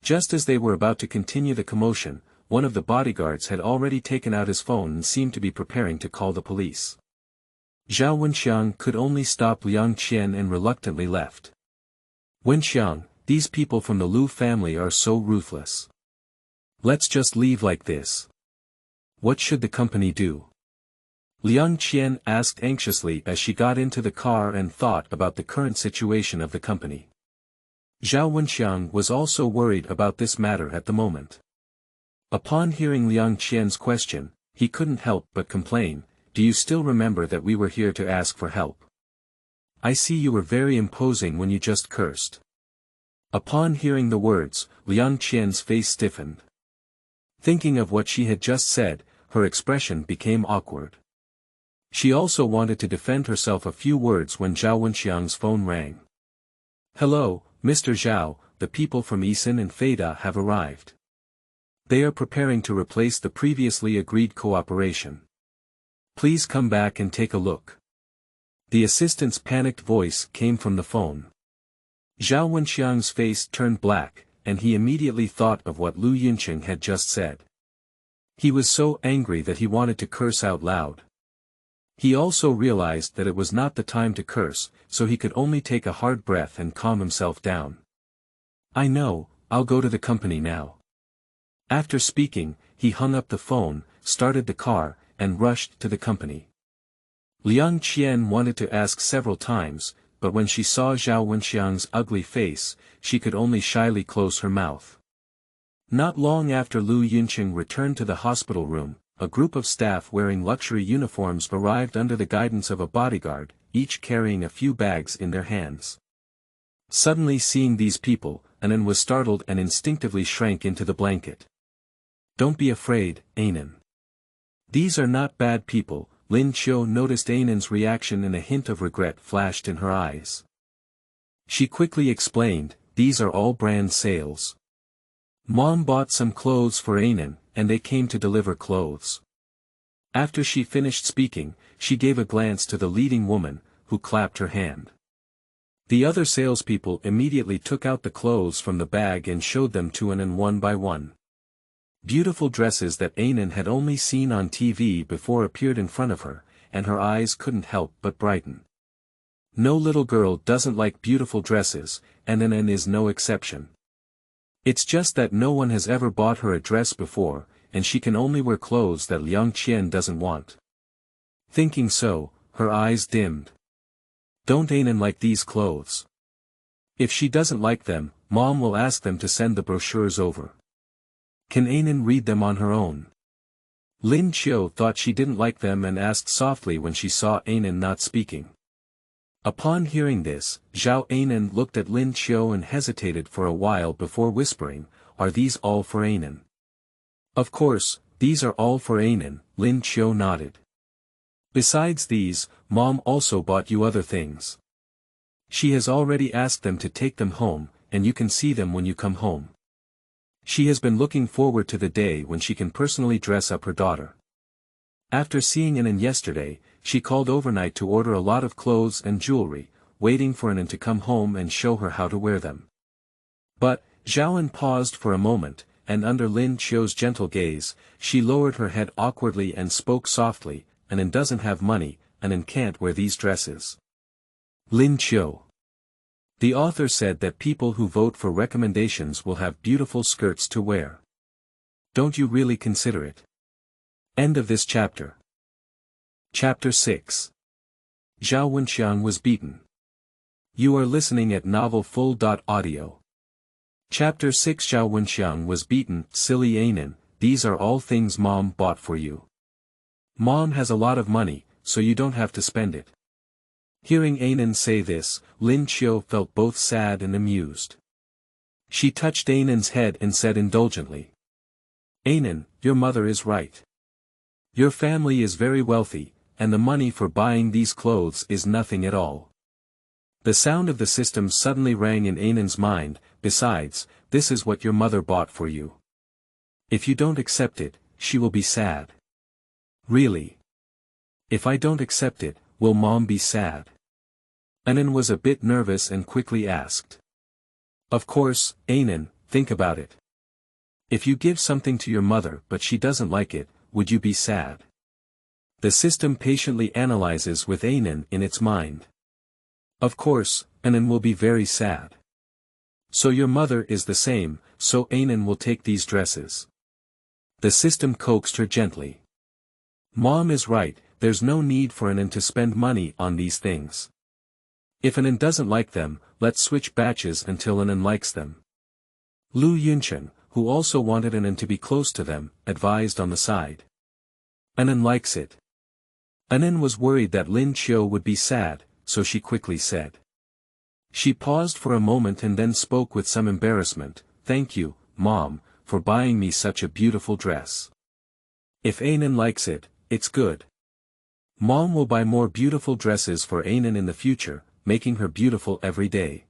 Just as they were about to continue the commotion, one of the bodyguards had already taken out his phone and seemed to be preparing to call the police. Zhao Wenqiang could only stop Liang Qian and reluctantly left. Wenqiang, these people from the Lu family are so ruthless. Let's just leave like this. What should the company do? Liang Qian asked anxiously as she got into the car and thought about the current situation of the company. Zhao Wenqiang was also worried about this matter at the moment. Upon hearing Liang Qian's question, he couldn't help but complain, "Do you still remember that we were here to ask for help? I see you were very imposing when you just cursed." Upon hearing the words, Liang Qian's face stiffened. Thinking of what she had just said, her expression became awkward. She also wanted to defend herself a few words when Zhao Wenqiang's phone rang. "Hello, Mr. Zhao, the people from Isan and Feida have arrived. They are preparing to replace the previously agreed cooperation. Please come back and take a look." The assistant's panicked voice came from the phone. Zhao Wenqiang's face turned black, and he immediately thought of what Lu Yunqing had just said. He was so angry that he wanted to curse out loud. He also realized that it was not the time to curse, so he could only take a hard breath and calm himself down. "I know, I'll go to the company now." After speaking, he hung up the phone, started the car, and rushed to the company. Liang Qian wanted to ask several times, but when she saw Zhao Wenqiang's ugly face, she could only shyly close her mouth. Not long after Lu Yunqing returned to the hospital room, a group of staff wearing luxury uniforms arrived under the guidance of a bodyguard, each carrying a few bags in their hands. Suddenly seeing these people, Anan was startled and instinctively shrank into the blanket. "Don't be afraid, Anan. These are not bad people." Lin Qiu noticed Anan's reaction and a hint of regret flashed in her eyes. She quickly explained, "These are all brand sales. Mom bought some clothes for Anan, and they came to deliver clothes." After she finished speaking, she gave a glance to the leading woman, who clapped her hand. The other salespeople immediately took out the clothes from the bag and showed them to Anan one by one. Beautiful dresses that Anan had only seen on TV before appeared in front of her, and her eyes couldn't help but brighten. No little girl doesn't like beautiful dresses, and Anan is no exception. It's just that no one has ever bought her a dress before, and she can only wear clothes that Liang Qian doesn't want. Thinking so, her eyes dimmed. Don't Anan like these clothes? If she doesn't like them, Mom will ask them to send the brochures over. Can Anan read them on her own? Lin Qiu thought she didn't like them and asked softly when she saw Anan not speaking. Upon hearing this, Zhao Anan looked at Lin Qiu and hesitated for a while before whispering, "Are these all for Anan?" "Of course, these are all for Anan," Lin Qiu nodded. "Besides these, Mom also bought you other things. She has already asked them to take them home, and you can see them when you come home. She has been looking forward to the day when she can personally dress up her daughter. After seeing Anan yesterday, she called overnight to order a lot of clothes and jewelry, waiting for Anan to come home and show her how to wear them." But, Zhao Anan paused for a moment, and under Lin Qiu's gentle gaze, she lowered her head awkwardly and spoke softly, "Anan doesn't have money, Anan can't wear these dresses." Lin Qiu. The author said that people who vote for recommendations will have beautiful skirts to wear. Don't you really consider it? End of this chapter. Chapter 6. Zhao Wenqiang was beaten. You are listening at novelfull.audio. Chapter 6. Zhao Wenqiang was beaten. Silly Anan, these are all things Mom bought for you. Mom has a lot of money, so you don't have to spend it. Hearing Anan say this, Lin Qiu felt both sad and amused. She touched Anan's head and said indulgently, "Anan, your mother is right. Your family is very wealthy, and the money for buying these clothes is nothing at all." The sound of the system suddenly rang in Anan's mind. "Besides, this is what your mother bought for you. If you don't accept it, she will be sad." "Really? If I don't accept it, will Mom be sad?" Anan was a bit nervous and quickly asked. "Of course, Anan, think about it. If you give something to your mother but she doesn't like it, would you be sad?" The system patiently analyzes with Anan in its mind. "Of course, Anan will be very sad. So your mother is the same, so Anan will take these dresses." The system coaxed her gently. "Mom is right, there's no need for Anan to spend money on these things. If Anan doesn't like them, let's switch batches until Anan likes them." Lu Yuncheng, who also wanted Anan to be close to them, advised on the side. "Anan likes it." Anan was worried that Lin Qiu would be sad, so she quickly said. She paused for a moment and then spoke with some embarrassment, "Thank you, Mom, for buying me such a beautiful dress. If Anan likes it, it's good. Mom will buy more beautiful dresses for Anan in the future, making her beautiful every day.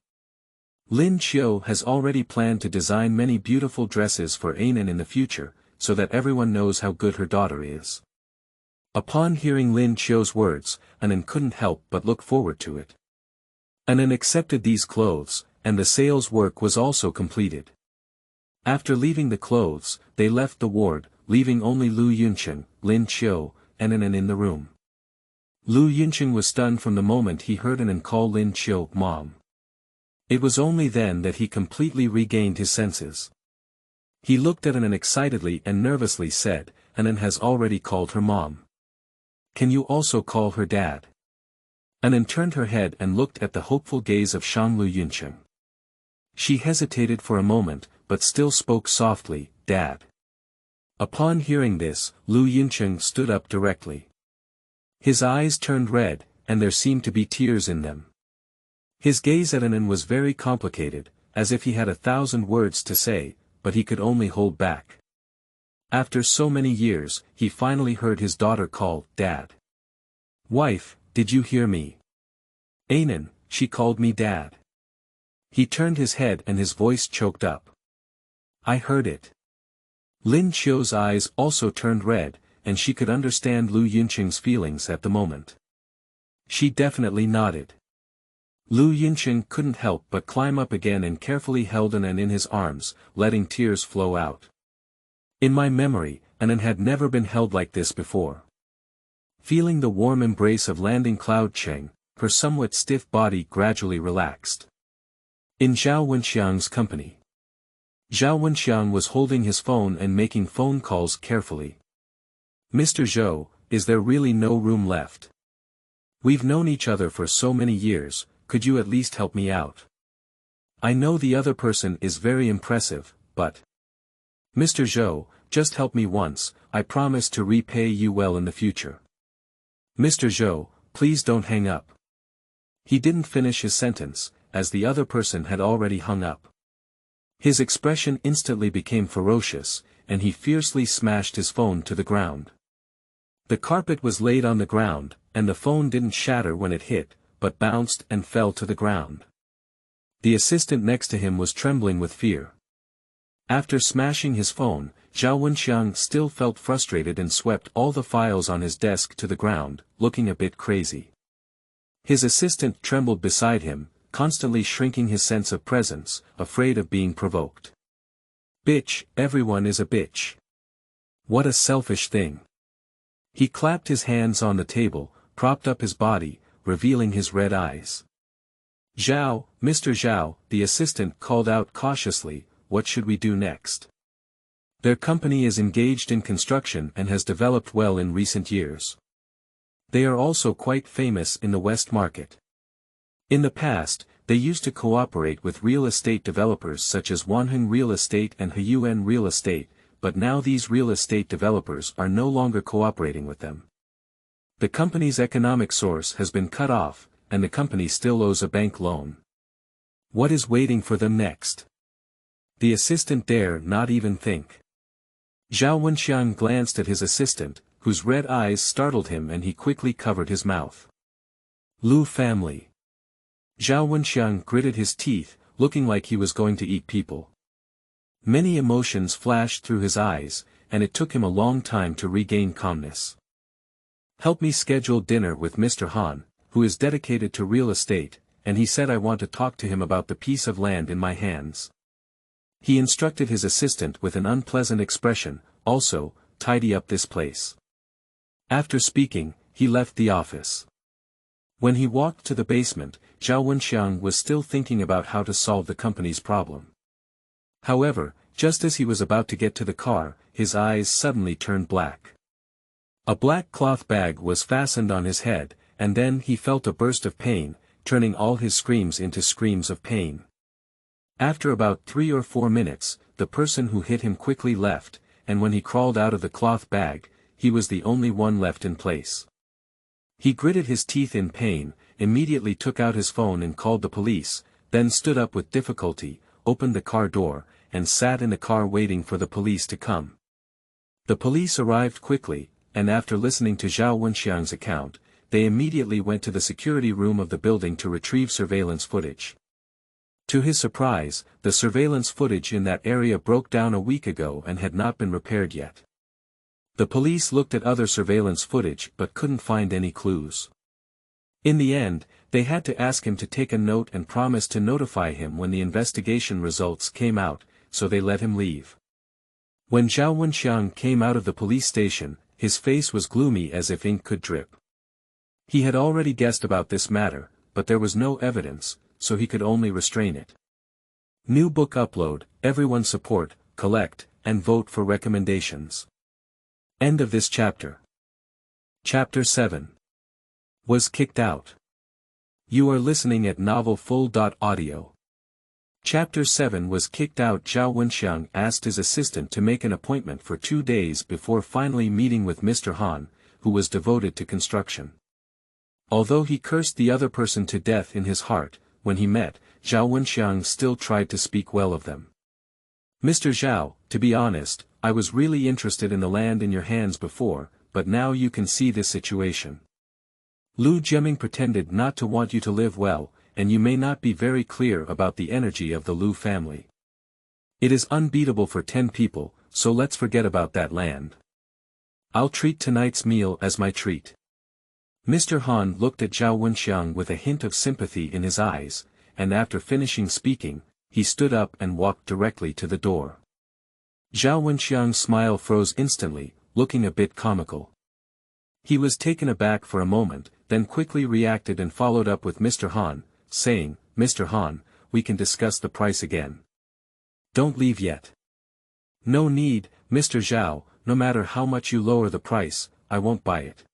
Lin Qiu has already planned to design many beautiful dresses for Anan in the future, so that everyone knows how good her daughter is." Upon hearing Lin Qiu's words, Anan couldn't help but look forward to it. Anan accepted these clothes, and the sales work was also completed. After leaving the clothes, they left the ward, leaving only Lu Yuncheng, Lin Qiu, and Anan in the room. Lu Yuncheng was stunned from the moment he heard Anan call Lin Qiu Mom. It was only then that he completely regained his senses. He looked at Anan excitedly and nervously said, "Anan has already called her Mom. Can you also call her Dad?" Anan turned her head and looked at the hopeful gaze of Lu Yuncheng. She hesitated for a moment, but still spoke softly, "Dad." Upon hearing this, Lu Yuncheng stood up directly. His eyes turned red, and there seemed to be tears in them. His gaze at Anan was very complicated, as if he had 1,000 words to say, but he could only hold back. After so many years, he finally heard his daughter call, "Dad." "Wife, did you hear me?" "Anan, she called me Dad." He turned his head and his voice choked up. "I heard it." Lin Qiu's eyes also turned red, and she could understand Lu Yuncheng's feelings at the moment. She definitely nodded. Lu Yuncheng couldn't help but climb up again and carefully held Anan in his arms, letting tears flow out. "In my memory, Anan had never been held like this before." Feeling the warm embrace of landing Cloud Cheng, her somewhat stiff body gradually relaxed. In Zhao Wenqiang's company. Zhao Wenqiang was holding his phone and making phone calls carefully. "Mr. Zhou, is there really no room left? We've known each other for so many years, could you at least help me out? I know the other person is very impressive, but... Mr. Zhou, just help me once, I promise to repay you well in the future. Mr. Zhou, please don't hang up. He didn't finish his sentence, as the other person had already hung up. His expression instantly became ferocious, and he fiercely smashed his phone to the ground. The carpet was laid on the ground, and the phone didn't shatter when it hit, but bounced and fell to the ground. The assistant next to him was trembling with fear. After smashing his phone, Zhao Wenqiang still felt frustrated and swept all the files on his desk to the ground, looking a bit crazy. His assistant trembled beside him, constantly shrinking his sense of presence, afraid of being provoked. Bitch, everyone is a bitch. What a selfish thing. He clapped his hands on the table, propped up his body, revealing his red eyes. Zhao, Mr. Zhao, the assistant called out cautiously, what should we do next? Their company is engaged in construction and has developed well in recent years. They are also quite famous in the West market. In the past, they used to cooperate with real estate developers such as Wanheng Real Estate and Huyuan Real Estate, but now these real estate developers are no longer cooperating with them. The company's economic source has been cut off, and the company still owes a bank loan. What is waiting for them next? The assistant dare not even think. Zhao Wenqiang glanced at his assistant, whose red eyes startled him, and he quickly covered his mouth. Lu family. Zhao Wenqiang gritted his teeth, looking like he was going to eat people. Many emotions flashed through his eyes, and it took him a long time to regain calmness. Help me schedule dinner with Mr. Han, who is dedicated to real estate, and he said I want to talk to him about the piece of land in my hands. He instructed his assistant with an unpleasant expression, also, tidy up this place. After speaking, he left the office. When he walked to the basement, Zhao Wenqiang was still thinking about how to solve the company's problem. However, just as he was about to get to the car, his eyes suddenly turned black. A black cloth bag was fastened on his head, and then he felt a burst of pain, turning all his screams into screams of pain. After about 3 or 4 minutes, the person who hit him quickly left, and when he crawled out of the cloth bag, he was the only one left in place. He gritted his teeth in pain, immediately took out his phone and called the police, then stood up with difficulty, opened the car door, and sat in the car waiting for the police to come. The police arrived quickly, and after listening to Zhao Wenqiang's account, they immediately went to the security room of the building to retrieve surveillance footage. To his surprise, the surveillance footage in that area broke down a week ago and had not been repaired yet. The police looked at other surveillance footage but couldn't find any clues. In the end, they had to ask him to take a note and promise to notify him when the investigation results came out, so they let him leave. When Zhao Wenqiang came out of the police station, his face was gloomy as if ink could drip. He had already guessed about this matter, but there was no evidence, so he could only restrain it. New book upload, everyone support, collect, and vote for recommendations. End of this chapter. Chapter 7. Was kicked out. You are listening at novelfull.audio. Chapter 7 was kicked out. Zhao Wenqiang asked his assistant to make an appointment for 2 days before finally meeting with Mr. Han, who was devoted to construction. Although he cursed the other person to death in his heart, when he met, Zhao Wenqiang still tried to speak well of them. Mr. Zhao, to be honest, I was really interested in the land in your hands before, but now you can see this situation. Lu Jiaming pretended not to want you to live well, and you may not be very clear about the energy of the Lu family. It is unbeatable for 10 people, so let's forget about that land. I'll treat tonight's meal as my treat. Mr. Han looked at Zhao Wenqiang with a hint of sympathy in his eyes, and after finishing speaking, he stood up and walked directly to the door. Zhao Wenqiang's smile froze instantly, looking a bit comical. He was taken aback for a moment, then quickly reacted and followed up with Mr. Han, saying, Mr. Han, we can discuss the price again. Don't leave yet. No need, Mr. Zhao, no matter how much you lower the price, I won't buy it.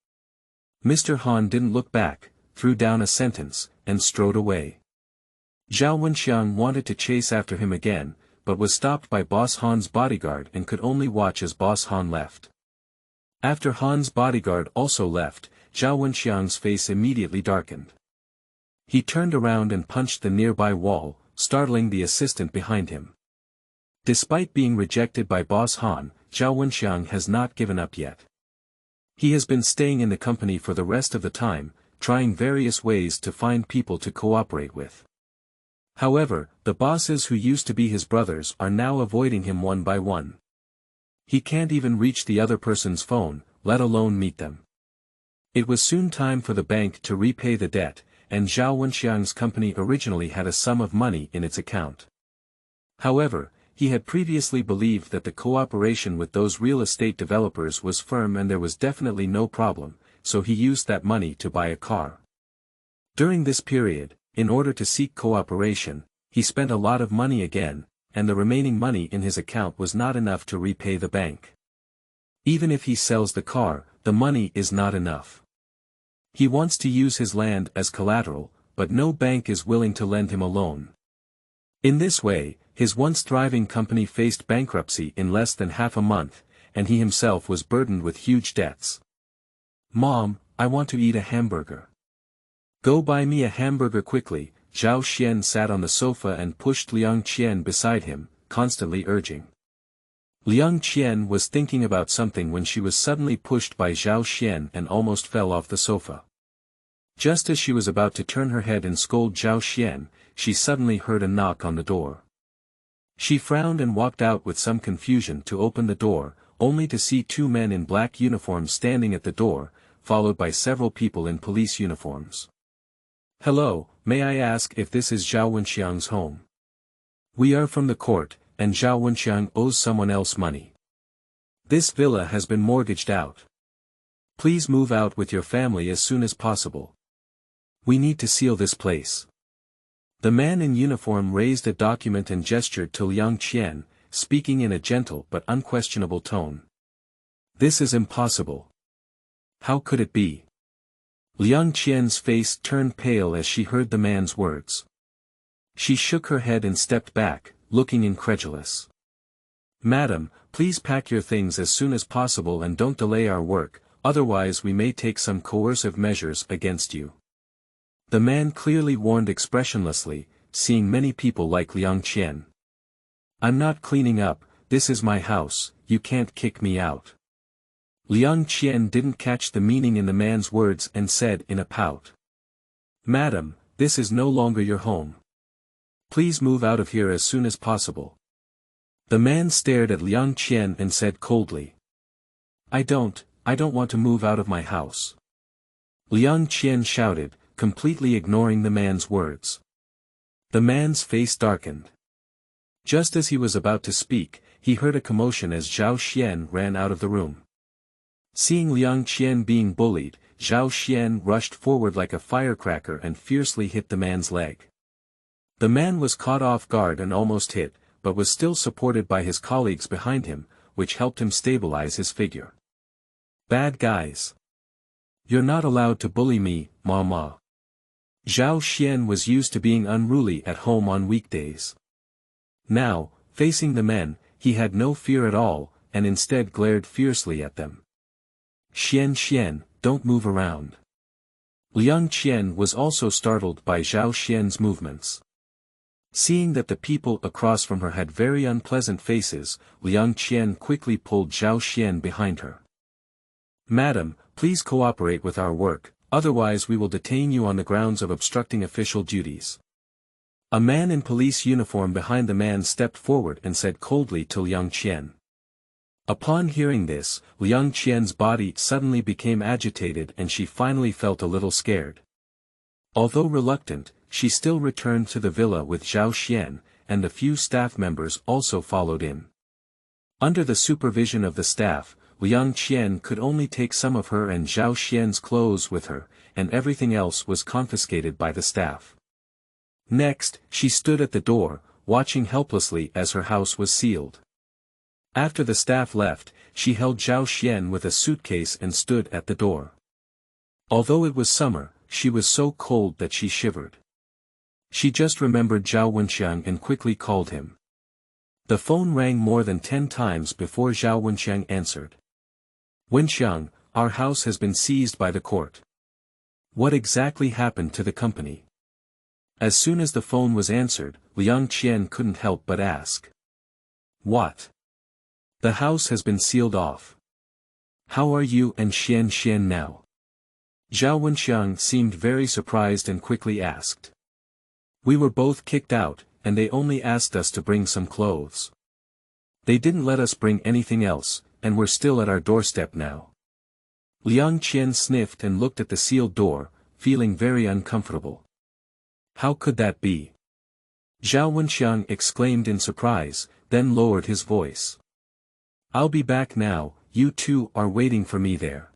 Mr. Han didn't look back, threw down a sentence, and strode away. Zhao Wenqiang wanted to chase after him again, but was stopped by Boss Han's bodyguard and could only watch as Boss Han left. After Han's bodyguard also left, Zhao Wenqiang's face immediately darkened. He turned around and punched the nearby wall, startling the assistant behind him. Despite being rejected by Boss Han, Zhao Wenqiang has not given up yet. He has been staying in the company for the rest of the time, trying various ways to find people to cooperate with. However, the bosses who used to be his brothers are now avoiding him one by one. He can't even reach the other person's phone, let alone meet them. It was soon time for the bank to repay the debt, and Zhao Wenqiang's company originally had a sum of money in its account. However, he had previously believed that the cooperation with those real estate developers was firm and there was definitely no problem, so he used that money to buy a car. During this period, in order to seek cooperation, he spent a lot of money again, and the remaining money in his account was not enough to repay the bank. Even if he sells the car, the money is not enough. He wants to use his land as collateral, but no bank is willing to lend him a loan. In this way, his once thriving company faced bankruptcy in less than half a month, and he himself was burdened with huge debts. "Mom, I want to eat a hamburger." "Go buy me a hamburger quickly." Zhao Xian sat on the sofa and pushed Liang Qian beside him, constantly urging. Liang Qian was thinking about something when she was suddenly pushed by Zhao Xian and almost fell off the sofa. Just as she was about to turn her head and scold Zhao Xian, she suddenly heard a knock on the door. She frowned and walked out with some confusion to open the door, only to see two men in black uniforms standing at the door, followed by several people in police uniforms. "Hello, may I ask if this is Zhao Wenqiang's home? We are from the court, and Zhao Wenqiang owes someone else money. This villa has been mortgaged out. Please move out with your family as soon as possible. We need to seal this place." The man in uniform raised a document and gestured to Liang Qian, speaking in a gentle but unquestionable tone. "This is impossible. How could it be?" Liang Qian's face turned pale as she heard the man's words. She shook her head and stepped back, looking incredulous. "Madam, please pack your things as soon as possible and don't delay our work, otherwise we may take some coercive measures against you." The man clearly warned expressionlessly, seeing many people like Liang Qian. "I'm not cleaning up, this is my house, you can't kick me out." Liang Qian didn't catch the meaning in the man's words and said in a pout. "Madam, this is no longer your home. Please move out of here as soon as possible." The man stared at Liang Qian and said coldly. I don't want to move out of my house." Liang Qian shouted, completely ignoring the man's words. The man's face darkened. Just as he was about to speak, he heard a commotion as Zhao Xian ran out of the room. Seeing Liang Qian being bullied, Zhao Xian rushed forward like a firecracker and fiercely hit the man's leg. The man was caught off guard and almost hit, but was still supported by his colleagues behind him, which helped him stabilize his figure. "Bad guys. You're not allowed to bully me, Mama." Zhao Xian was used to being unruly at home on weekdays. Now, facing the men, he had no fear at all, and instead glared fiercely at them. Xian, don't move around." Liang Qian was also startled by Zhao Xian's movements. Seeing that the people across from her had very unpleasant faces, Liang Qian quickly pulled Zhao Xian behind her. "Madam, please cooperate with our work, otherwise we will detain you on the grounds of obstructing official duties." A man in police uniform behind the man stepped forward and said coldly to Liang Qian. Upon hearing this, Liang Qian's body suddenly became agitated and she finally felt a little scared. Although reluctant, she still returned to the villa with Zhao Xian, and a few staff members also followed in. Under the supervision of the staff, Liang Qian could only take some of her and Zhao Xian's clothes with her, and everything else was confiscated by the staff. Next, she stood at the door, watching helplessly as her house was sealed. After the staff left, she held Zhao Xian with a suitcase and stood at the door. Although it was summer, she was so cold that she shivered. She just remembered Zhao Wenqiang and quickly called him. The phone rang more than 10 times before Zhao Wenqiang answered. Wenqiang, our house has been seized by the court. What exactly happened to the company? As soon as the phone was answered, Liang Qian couldn't help but ask. What? The house has been sealed off. How are you and Xian now? Zhao Wenqiang seemed very surprised and quickly asked. We were both kicked out, and they only asked us to bring some clothes. They didn't let us bring anything else, and we're still at our doorstep now. Liang Qian sniffed and looked at the sealed door, feeling very uncomfortable. How could that be? Zhao Wenqiang exclaimed in surprise, then lowered his voice. I'll be back now, you two are waiting for me there.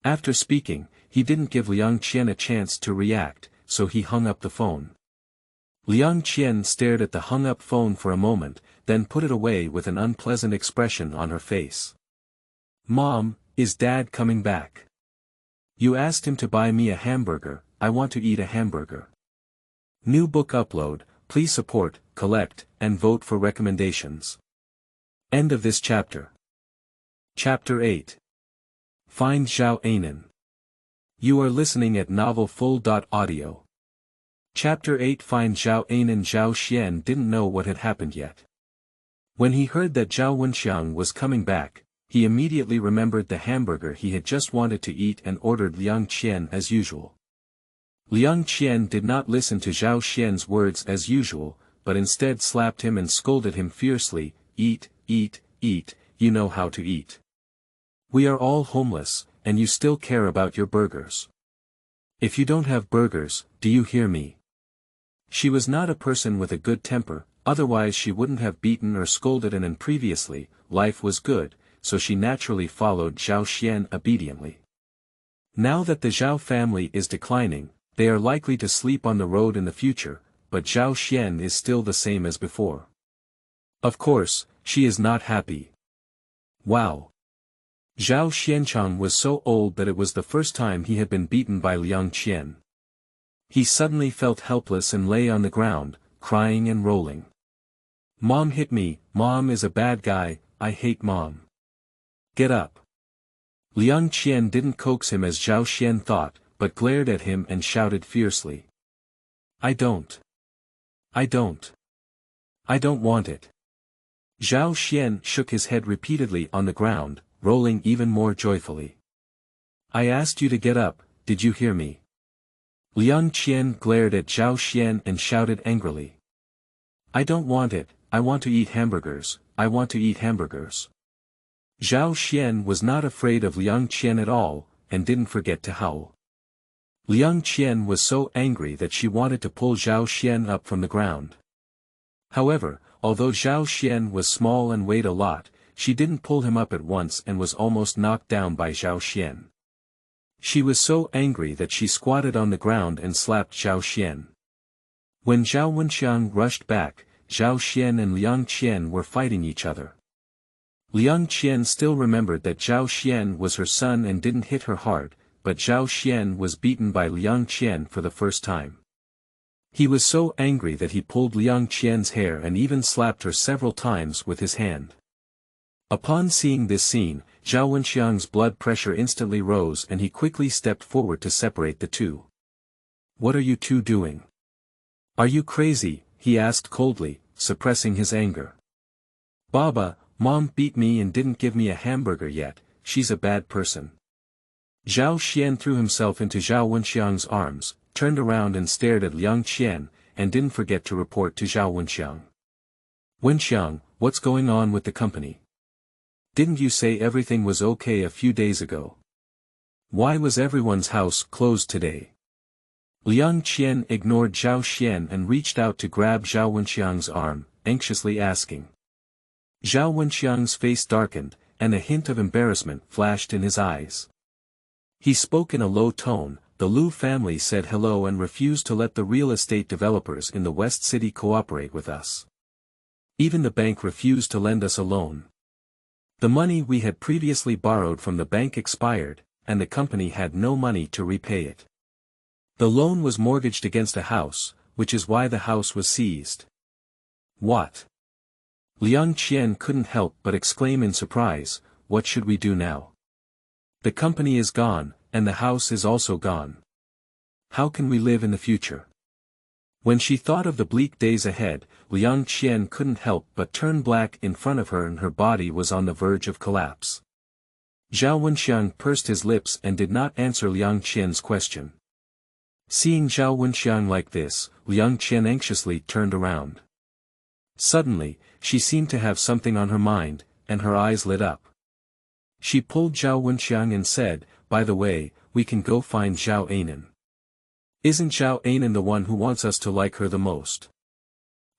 After speaking, he didn't give Liang Qian a chance to react, so he hung up the phone. Liang Qian stared at the hung-up phone for a moment, then put it away with an unpleasant expression on her face. Mom, is Dad coming back? You asked him to buy me a hamburger, I want to eat a hamburger. New book upload, please support, collect, and vote for recommendations. End of this chapter. Chapter 8. Find Zhao Anan. You are listening at novelfull.audio. Chapter 8. Find Zhao Anan. Zhao Xian didn't know what had happened yet. When he heard that Zhao Wenqiang was coming back, he immediately remembered the hamburger he had just wanted to eat and ordered Liang Qian as usual. Liang Qian did not listen to Zhao Xian's words as usual, but instead slapped him and scolded him fiercely. Eat, eat, eat, you know how to eat. We are all homeless, and you still care about your burgers. If you don't have burgers, do you hear me? She was not a person with a good temper, otherwise she wouldn't have beaten or scolded Anan previously. Life was good, so she naturally followed Zhao Xian obediently. Now that the Zhao family is declining, they are likely to sleep on the road in the future, but Zhao Xian is still the same as before. Of course, she is not happy. Wow! Zhao Xianchang was so old that it was the first time he had been beaten by Liang Qian. He suddenly felt helpless and lay on the ground, crying and rolling. Mom hit me, Mom is a bad guy, I hate Mom. Get up. Liang Qian didn't coax him as Zhao Xian thought, but glared at him and shouted fiercely. I don't want it. Zhao Xian shook his head repeatedly on the ground, rolling even more joyfully. I asked you to get up, did you hear me? Liang Qian glared at Zhao Xian and shouted angrily. I don't want it, I want to eat hamburgers, I want to eat hamburgers. Zhao Xian was not afraid of Liang Qian at all, and didn't forget to howl. Liang Qian was so angry that she wanted to pull Zhao Xian up from the ground. However, although Zhao Xian was small and weighed a lot, she didn't pull him up at once and was almost knocked down by Zhao Xian. She was so angry that she squatted on the ground and slapped Zhao Xian. When Zhao Wenqiang rushed back, Zhao Xian and Liang Qian were fighting each other. Liang Qian still remembered that Zhao Xian was her son and didn't hit her hard, but Zhao Xian was beaten by Liang Qian for the first time. He was so angry that he pulled Liang Qian's hair and even slapped her several times with his hand. Upon seeing this scene, Zhao Wenqiang's blood pressure instantly rose and he quickly stepped forward to separate the two. What are you two doing? Are you crazy? He asked coldly, suppressing his anger. Baba, Mom beat me and didn't give me a hamburger yet, she's a bad person. Zhao Xian threw himself into Zhao Wenqiang's arms, turned around and stared at Liang Qian, and didn't forget to report to Zhao Wenqiang. Wenqiang, what's going on with the company? Didn't you say everything was okay a few days ago? Why was everyone's house closed today? Liang Qian ignored Zhao Xian and reached out to grab Zhao Wenqiang's arm, anxiously asking. Zhao Wenqiang's face darkened, and a hint of embarrassment flashed in his eyes. He spoke in a low tone. The Liu family said hello and refused to let the real estate developers in the West City cooperate with us. Even the bank refused to lend us a loan. The money we had previously borrowed from the bank expired, and the company had no money to repay it. The loan was mortgaged against a house, which is why the house was seized. What? Liang Qian couldn't help but exclaim in surprise, what should we do now? The company is gone, and the house is also gone. How can we live in the future? When she thought of the bleak days ahead, Liang Qian couldn't help but turn black in front of her, and her body was on the verge of collapse. Zhao Wenqiang pursed his lips and did not answer Liang Qian's question. Seeing Zhao Wenqiang like this, Liang Qian anxiously turned around. Suddenly, she seemed to have something on her mind, and her eyes lit up. She pulled Zhao Wenqiang and said, by the way, we can go find Zhao Anan. Isn't Zhao Anan the one who wants us to like her the most?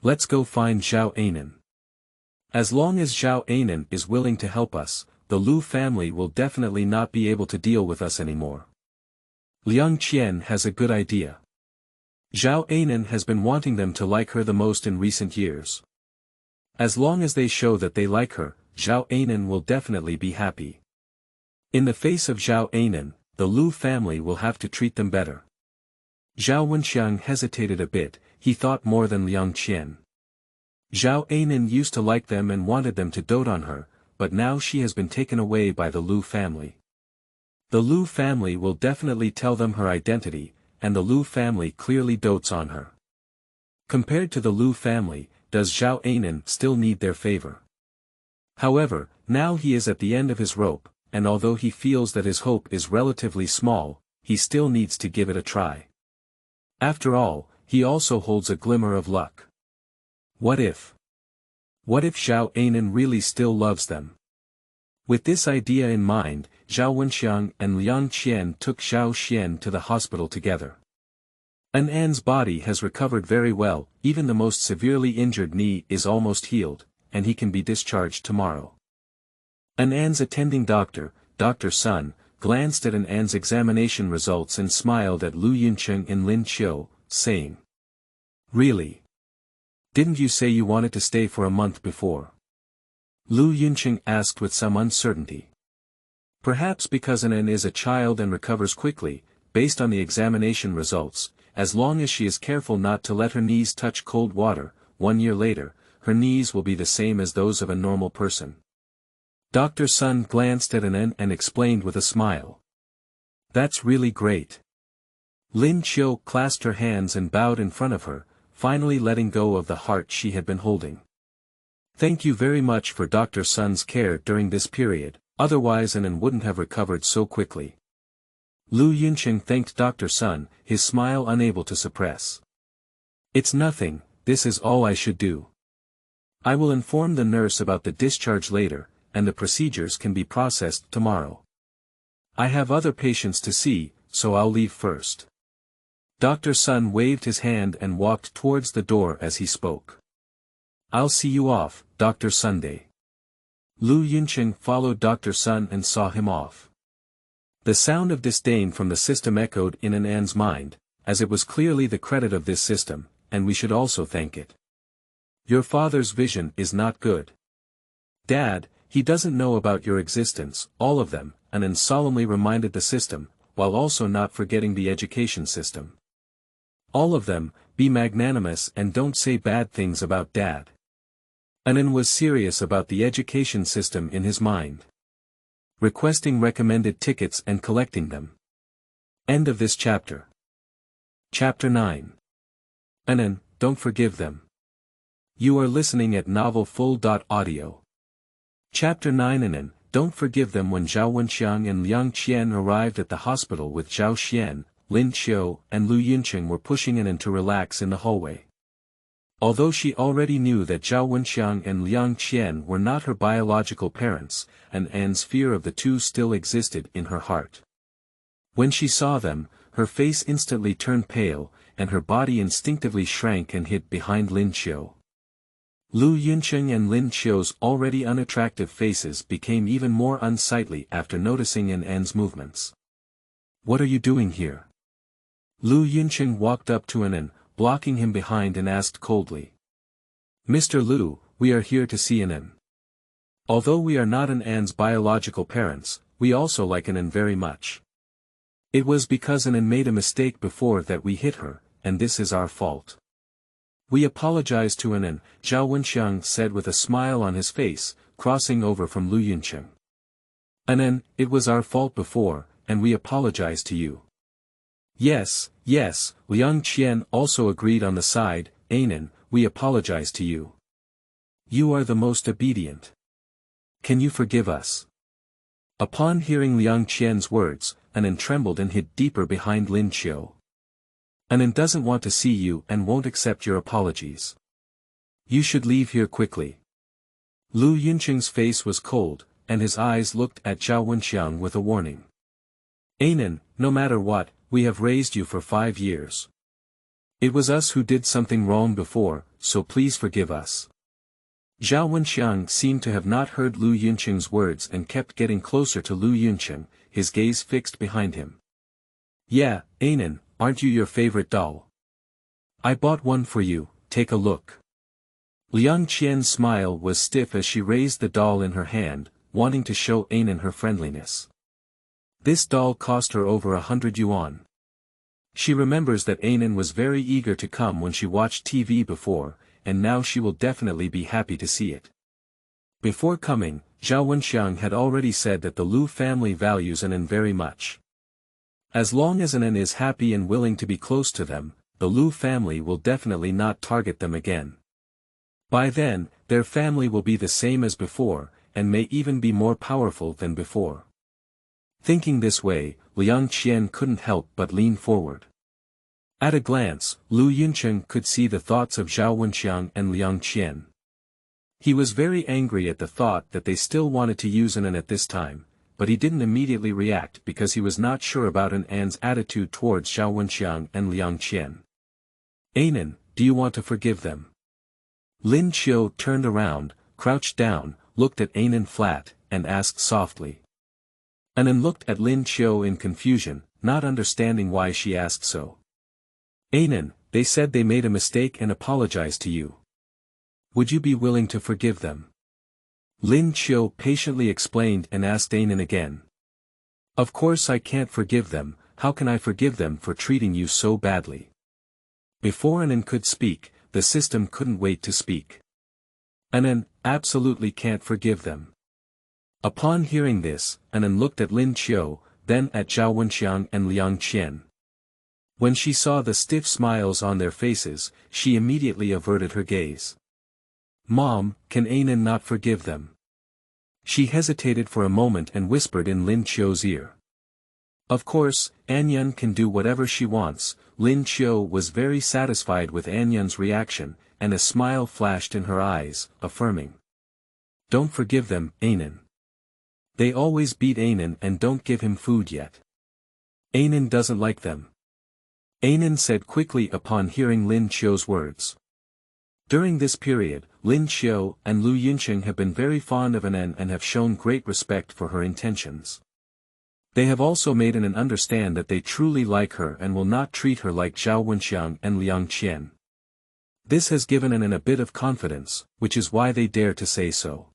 Let's go find Zhao Anan. As long as Zhao Anan is willing to help us, the Lu family will definitely not be able to deal with us anymore. Liang Qian has a good idea. Zhao Anan has been wanting them to like her the most in recent years. As long as they show that they like her, Zhao Anan will definitely be happy. In the face of Zhao Anan, the Lu family will have to treat them better. Zhao Wenqiang hesitated a bit, he thought more than Liang Qian. Zhao Anan used to like them and wanted them to dote on her, but now she has been taken away by the Lu family. The Lu family will definitely tell them her identity, and the Lu family clearly dotes on her. Compared to the Lu family, does Zhao Anan still need their favor? However, now he is at the end of his rope, and although he feels that his hope is relatively small, he still needs to give it a try. After all, he also holds a glimmer of luck. What if? What if Zhao Anan really still loves them? With this idea in mind, Zhao Wenqiang and Liang Qian took Zhao Xian to the hospital together. Anan's body has recovered very well, even the most severely injured knee is almost healed, and he can be discharged tomorrow. Anan's attending doctor, Dr. Sun, glanced at Anan's examination results and smiled at Lu Yunqing and Lin Qiu, saying, "Really? Didn't you say you wanted to stay for a month before?" Lu Yunqing asked with some uncertainty. Perhaps because Anan is a child and recovers quickly, based on the examination results, as long as she is careful not to let her knees touch cold water, 1 year later, her knees will be the same as those of a normal person. Dr. Sun glanced at Anan and explained with a smile. That's really great. Lin Qiu clasped her hands and bowed in front of her, finally letting go of the heart she had been holding. Thank you very much for Dr. Sun's care during this period, otherwise Anan wouldn't have recovered so quickly. Lu Yunqing thanked Dr. Sun, his smile unable to suppress. It's nothing, this is all I should do. I will inform the nurse about the discharge later, and the procedures can be processed tomorrow. I have other patients to see, so I'll leave first. Dr. Sun waved his hand and walked towards the door as he spoke. I'll see you off, Dr. Sunday. Lu Yunqing followed Dr. Sun and saw him off. The sound of disdain from the system echoed in Anan's mind, as it was clearly the credit of this system, and we should also thank it. Your father's vision is not good. Dad, he doesn't know about your existence, all of them, Anan solemnly reminded the system, while also not forgetting the education system. All of them, be magnanimous and don't say bad things about Dad. Anan was serious about the education system in his mind. Requesting recommended tickets and collecting them. End of this chapter. Chapter 9. Anan, don't forgive them. You are listening at novelfull.audio. Chapter 9. Anan, don't forgive them. When Zhao Wenqiang and Liang Qian arrived at the hospital with Zhao Xian, Lin Qiu and Lu Yunqing were pushing Anan to relax in the hallway. Although she already knew that Zhao Wenqiang and Liang Qian were not her biological parents, Anan's fear of the two still existed in her heart. When she saw them, her face instantly turned pale, and her body instinctively shrank and hid behind Lin Qiu. Lu Yunqing and Lin Qiu's already unattractive faces became even more unsightly after noticing Anan's movements. What are you doing here? Lu Yunqing walked up to Anan, blocking him behind and asked coldly. Mr. Lu, we are here to see Anan. Although we are not An's biological parents, we also like An very much. It was because An made a mistake before that we hit her, and this is our fault. We apologize to An, Zhao Wenqiang said with a smile on his face, crossing over from Lu Yunqiang. An, it was our fault before, and we apologize to you. Yes, yes, Liang Qian also agreed on the side, Anan, we apologize to you. You are the most obedient. Can you forgive us? Upon hearing Liang Qian's words, Anan trembled and hid deeper behind Lin Qiu. Anan doesn't want to see you and won't accept your apologies. You should leave here quickly. Lu Yunqiang's face was cold, and his eyes looked at Zhao Wenqiang with a warning. Anan, no matter what, we have raised you for 5 years. It was us who did something wrong before, so please forgive us. Zhao Wenqiang seemed to have not heard Lu Yunqiang's words and kept getting closer to Lu Yunqiang, his gaze fixed behind him. Yeah, Anan, aren't you your favorite doll? I bought one for you, take a look. Liang Qian's smile was stiff as she raised the doll in her hand, wanting to show Anan her friendliness. This doll cost her over 100 yuan. She remembers that Anan was very eager to come when she watched TV before, and now she will definitely be happy to see it. Before coming, Zhao Wenqiang had already said that the Lu family values Anan very much. As long as Anan is happy and willing to be close to them, the Lu family will definitely not target them again. By then, their family will be the same as before, and may even be more powerful than before. Thinking this way, Liang Qian couldn't help but lean forward. At a glance, Lu Yunqiang could see the thoughts of Zhao Wenqiang and Liang Qian. He was very angry at the thought that they still wanted to use Anan at this time, but he didn't immediately react because he was not sure about An's attitude towards Zhao Wenqiang and Liang Qian. Anan, do you want to forgive them? Lin Qiu turned around, crouched down, looked at Anan flat, and asked softly. Anan looked at Lin Qiu in confusion, not understanding why she asked so. Anan, they said they made a mistake and apologized to you. Would you be willing to forgive them? Lin Qiu patiently explained and asked Anan again. Of course I can't forgive them, how can I forgive them for treating you so badly? Before Anan could speak, the system couldn't wait to speak. Anan absolutely can't forgive them. Upon hearing this, Anan looked at Lin Qiu, then at Zhao Wenqiang and Liang Qian. When she saw the stiff smiles on their faces, she immediately averted her gaze. Mom, can Anan not forgive them? She hesitated for a moment and whispered in Lin Qiu's ear. Of course, Anyun can do whatever she wants. Lin Qiu was very satisfied with Anyun's reaction, and a smile flashed in her eyes, affirming. Don't forgive them, Anan. They always beat Anan and don't give him food yet. Anan doesn't like them. Anan said quickly upon hearing Lin Qiu's words. During this period, Lin Qiu and Lu Yunqiang have been very fond of Anan and have shown great respect for her intentions. They have also made Anan understand that they truly like her and will not treat her like Zhao Wenqiang and Liang Qian. This has given Anan a bit of confidence, which is why they dare to say so.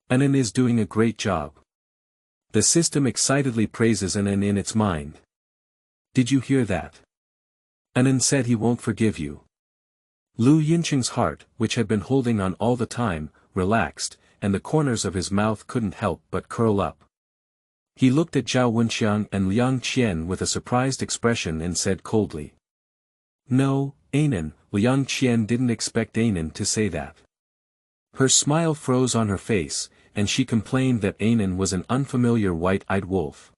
Anan is doing a great job. The system excitedly praises Anan in its mind. Did you hear that? Anan said he won't forgive you. Lu Yunqiang's heart, which had been holding on all the time, relaxed, and the corners of his mouth couldn't help but curl up. He looked at Zhao Wenqiang and Liang Qian with a surprised expression and said coldly. No, Anan. Liang Qian didn't expect Anan to say that. Her smile froze on her face, and she complained that Anan was an unfamiliar white-eyed wolf.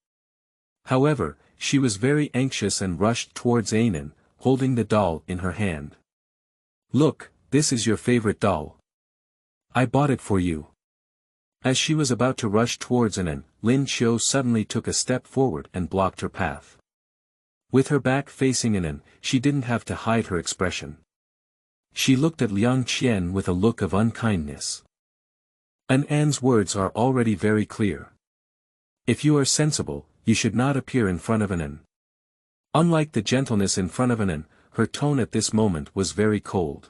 However, she was very anxious and rushed towards Anan, holding the doll in her hand. Look, this is your favorite doll. I bought it for you. As she was about to rush towards Anan, Lin Qiu suddenly took a step forward and blocked her path. With her back facing Anan, she didn't have to hide her expression. She looked at Liang Qian with a look of unkindness. Anan's words are already very clear. If you are sensible, you should not appear in front of Anan. Unlike the gentleness in front of Anan, her tone at this moment was very cold.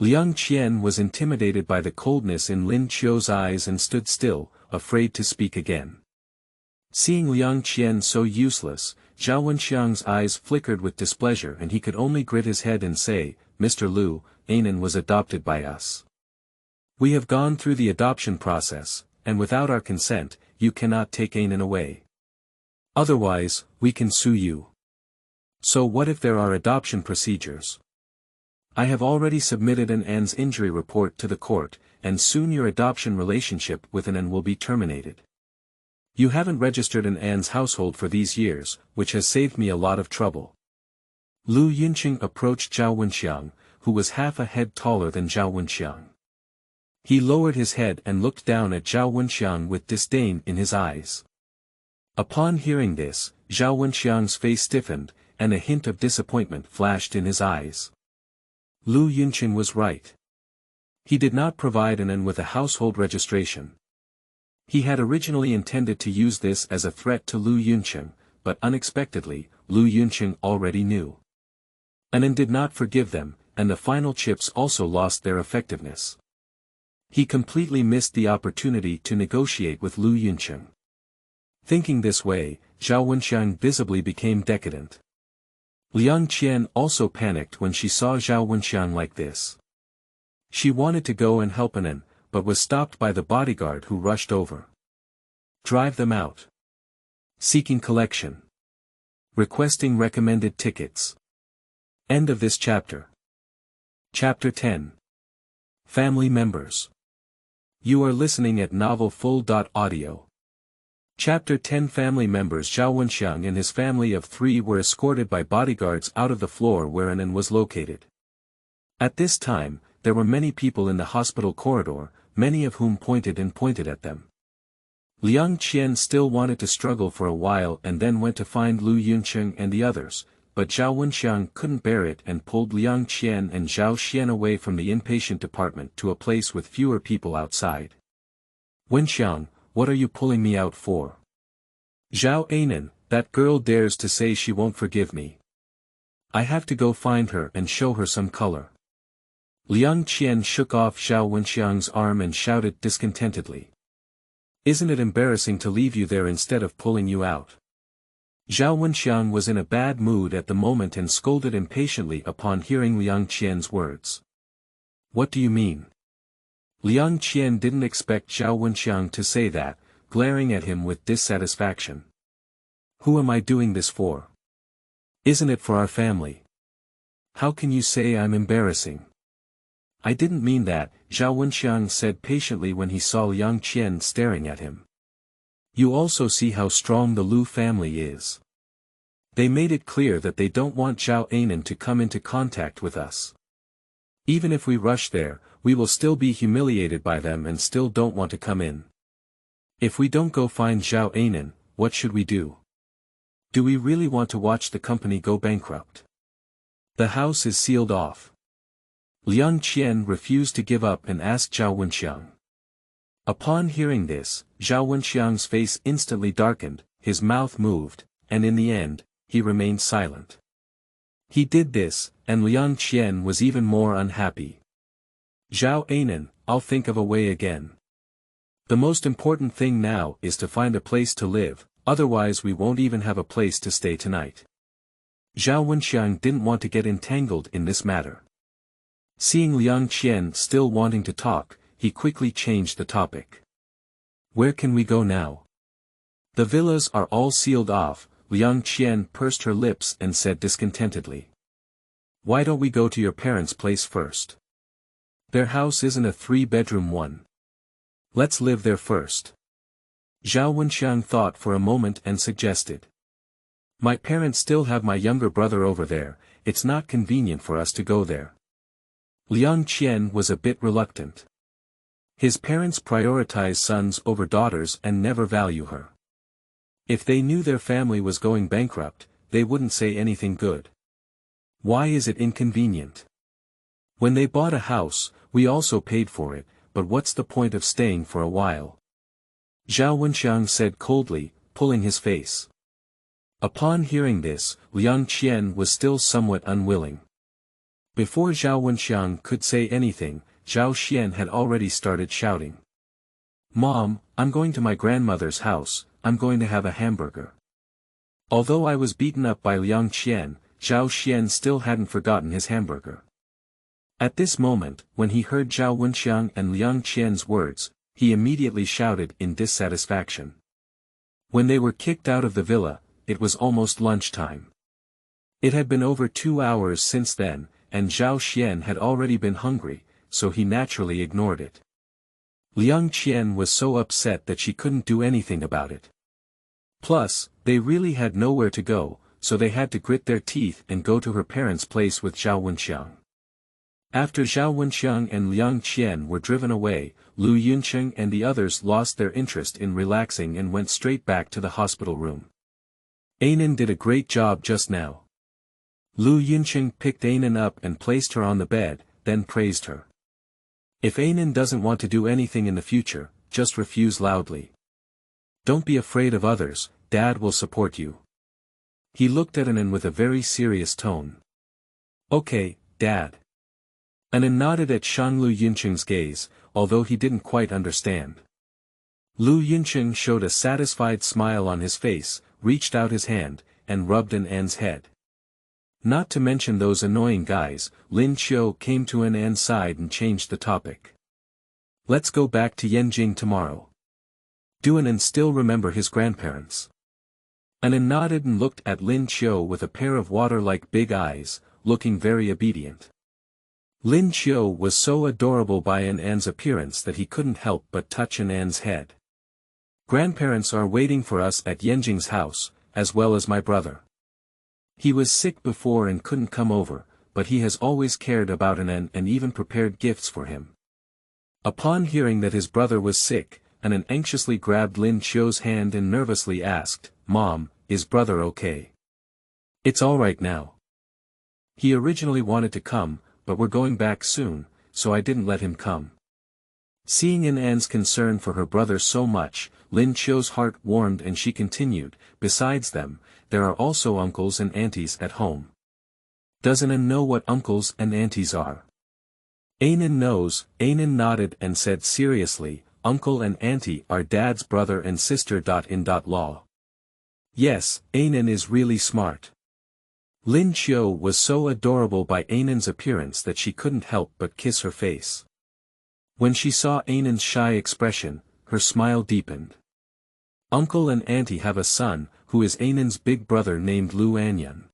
Liang Qian was intimidated by the coldness in Lin Qiu's eyes and stood still, afraid to speak again. Seeing Liang Qian so useless, Zhao Wenqiang's eyes flickered with displeasure and he could only grit his head and say, "Mr. Liu, Anan was adopted by us. We have gone through the adoption process, and without our consent, you cannot take Anan away. Otherwise, we can sue you. So what if there are adoption procedures? I have already submitted an An's injury report to the court, and soon your adoption relationship with an An will be terminated. You haven't registered an An's household for these years, which has saved me a lot of trouble." Lu Yunqing approached Zhao Wenqiang, who was half a head taller than Zhao Wenqiang. He lowered his head and looked down at Zhao Wenqiang with disdain in his eyes. Upon hearing this, Zhao Wenqiang's face stiffened, and a hint of disappointment flashed in his eyes. Lu Yunqing was right. He did not provide an An with a household registration. He had originally intended to use this as a threat to Lu Yunqing, but unexpectedly, Lu Yunqing already knew. An An did not forgive them, and the final chips also lost their effectiveness. He completely missed the opportunity to negotiate with Lu Yunqing. Thinking this way, Zhao Wenqiang visibly became decadent. Liang Qian also panicked when she saw Zhao Wenqiang like this. She wanted to go and help Anan, but was stopped by the bodyguard who rushed over. "Drive them out. Seeking collection. Requesting recommended tickets." End of this chapter. Chapter 10. Family Members. You are listening at novelfull.audio. Chapter 10. Family members. Zhao Wenqiang and his family of 3 were escorted by bodyguards out of the floor where Anan was located. At this time, there were many people in the hospital corridor, many of whom pointed at them. Liang Qian still wanted to struggle for a while and then went to find Lu Yunqing and the others, but Zhao Wenqiang couldn't bear it and pulled Liang Qian and Zhao Xian away from the inpatient department to a place with fewer people outside. "Wenqiang, what are you pulling me out for? Zhao Anan, that girl dares to say she won't forgive me. I have to go find her and show her some color." Liang Qian shook off Zhao Wenqiang's arm and shouted discontentedly. "Isn't it embarrassing to leave you there instead of pulling you out?" Zhao Wenqiang was in a bad mood at the moment and scolded impatiently upon hearing Liang Qian's words. "What do you mean?" Liang Qian didn't expect Zhao Wenqiang to say that, glaring at him with dissatisfaction. "Who am I doing this for? Isn't it for our family? How can you say I'm embarrassing?" "I didn't mean that," Zhao Wenqiang said patiently when he saw Liang Qian staring at him. "You also see how strong the Lu family is. They made it clear that they don't want Zhao Anan to come into contact with us. Even if we rush there, we will still be humiliated by them and still don't want to come in. If we don't go find Zhao Anan, what should we do? Do we really want to watch the company go bankrupt? The house is sealed off." Liang Qian refused to give up and asked Zhao Wenqiang. Upon hearing this, Zhao Wenqiang's face instantly darkened, his mouth moved, and in the end, he remained silent. He did this, and Liang Qian was even more unhappy. "Zhao Anan, I'll think of a way again. The most important thing now is to find a place to live, otherwise we won't even have a place to stay tonight." Zhao Wenqiang didn't want to get entangled in this matter. Seeing Liang Qian still wanting to talk, he quickly changed the topic. "Where can we go now? The villas are all sealed off." Liang Qian pursed her lips and said discontentedly. "Why don't we go to your parents' place first? Their house isn't a 3-bedroom one. Let's live there first." Zhao Wenqiang thought for a moment and suggested. "My parents still have my younger brother over there, it's not convenient for us to go there." Liang Qian was a bit reluctant. His parents prioritize sons over daughters and never value her. If they knew their family was going bankrupt, they wouldn't say anything good. Why is it inconvenient? When they bought a house, we also paid for it, but what's the point of staying for a while? Zhao Wenqiang said coldly, pulling his face. Upon hearing this, Liang Qian was still somewhat unwilling. Before Zhao Wenqiang could say anything, Zhao Xian had already started shouting. "Mom, I'm going to my grandmother's house, I'm going to have a hamburger." Although I was beaten up by Liang Qian, Zhao Xian still hadn't forgotten his hamburger. At this moment, when he heard Zhao Wenqiang and Liang Qian's words, he immediately shouted in dissatisfaction. When they were kicked out of the villa, it was almost lunchtime. It had been over 2 hours since then, and Zhao Xian had already been hungry, so he naturally ignored it. Liang Qian was so upset that she couldn't do anything about it. Plus, they really had nowhere to go, so they had to grit their teeth and go to her parents' place with Zhao Wenqiang. After Zhao Wenqiang and Liang Qian were driven away, Lu Yuncheng and the others lost their interest in relaxing and went straight back to the hospital room. Anan did a great job just now. Lu Yuncheng picked Anan up and placed her on the bed, then praised her. If Anan doesn't want to do anything in the future, just refuse loudly. Don't be afraid of others, Dad will support you. He looked at Anan with a very serious tone. Okay, Dad. Anan nodded at Lu Yuncheng's gaze, although he didn't quite understand. Lu Yuncheng showed a satisfied smile on his face, reached out his hand, and rubbed An's head. Not to mention those annoying guys, Lin Qiu came to An's side and changed the topic. Let's go back to Yanjing tomorrow. Do Anan still remember his grandparents? Anan nodded and looked at Lin Qiu with a pair of water-like big eyes, looking very obedient. Lin Qiu was so adorable by An's appearance that he couldn't help but touch An's head. Grandparents are waiting for us at Yanjing's house, as well as my brother. He was sick before and couldn't come over, but he has always cared about Anan and even prepared gifts for him. Upon hearing that his brother was sick, Anan anxiously grabbed Lin Qiu's hand and nervously asked, "Mom, is brother okay?" "It's alright now. He originally wanted to come, but we're going back soon, so I didn't let him come." Seeing An's concern for her brother so much, Lin Qiu's heart warmed and she continued, "Besides them, there are also uncles and aunties at home." Does Anan know what uncles and aunties are? Anan knows. Anan nodded and said seriously, "Uncle and auntie are Dad's brother and sister. Law. Yes, Anan is really smart." Lin Qiu was so adorable by Anan's appearance that she couldn't help but kiss her face. When she saw Anan's shy expression, her smile deepened. Uncle and auntie have a son, who is Anan's big brother named Lu Anyan.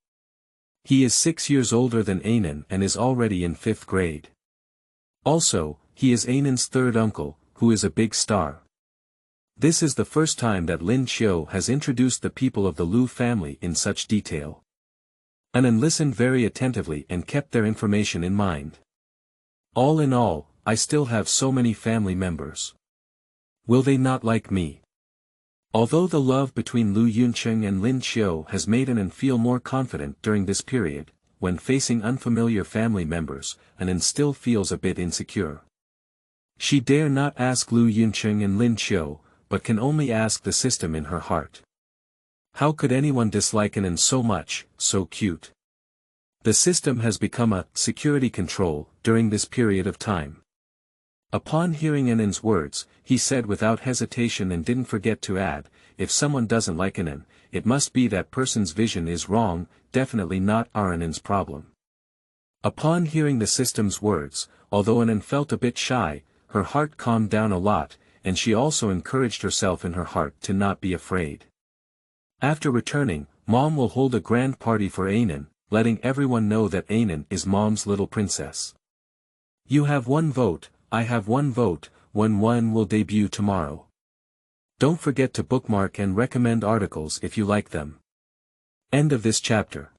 He is 6 years older than Anan and is already in 5th grade. Also, he is Anan's third uncle, who is a big star. This is the first time that Lin Qiu has introduced the people of the Lu family in such detail. Anan listened very attentively and kept their information in mind. All in all, I still have so many family members. Will they not like me? Although the love between Lu Yuncheng and Lin Qiu has made Anan feel more confident during this period, when facing unfamiliar family members, Anan still feels a bit insecure. She dare not ask Lu Yuncheng and Lin Qiu, but can only ask the system in her heart. How could anyone dislike Anan so much, so cute? The system has become a security control during this period of time. Upon hearing Anan's words, he said without hesitation and didn't forget to add, "If someone doesn't like Anan, it must be that person's vision is wrong, definitely not Anan's problem." Upon hearing the system's words, although Anan felt a bit shy, her heart calmed down a lot, and she also encouraged herself in her heart to not be afraid. After returning, Mom will hold a grand party for Anan, letting everyone know that Anan is Mom's little princess. You have one vote, I have one vote, when one will debut tomorrow. Don't forget to bookmark and recommend articles if you like them. End of this chapter.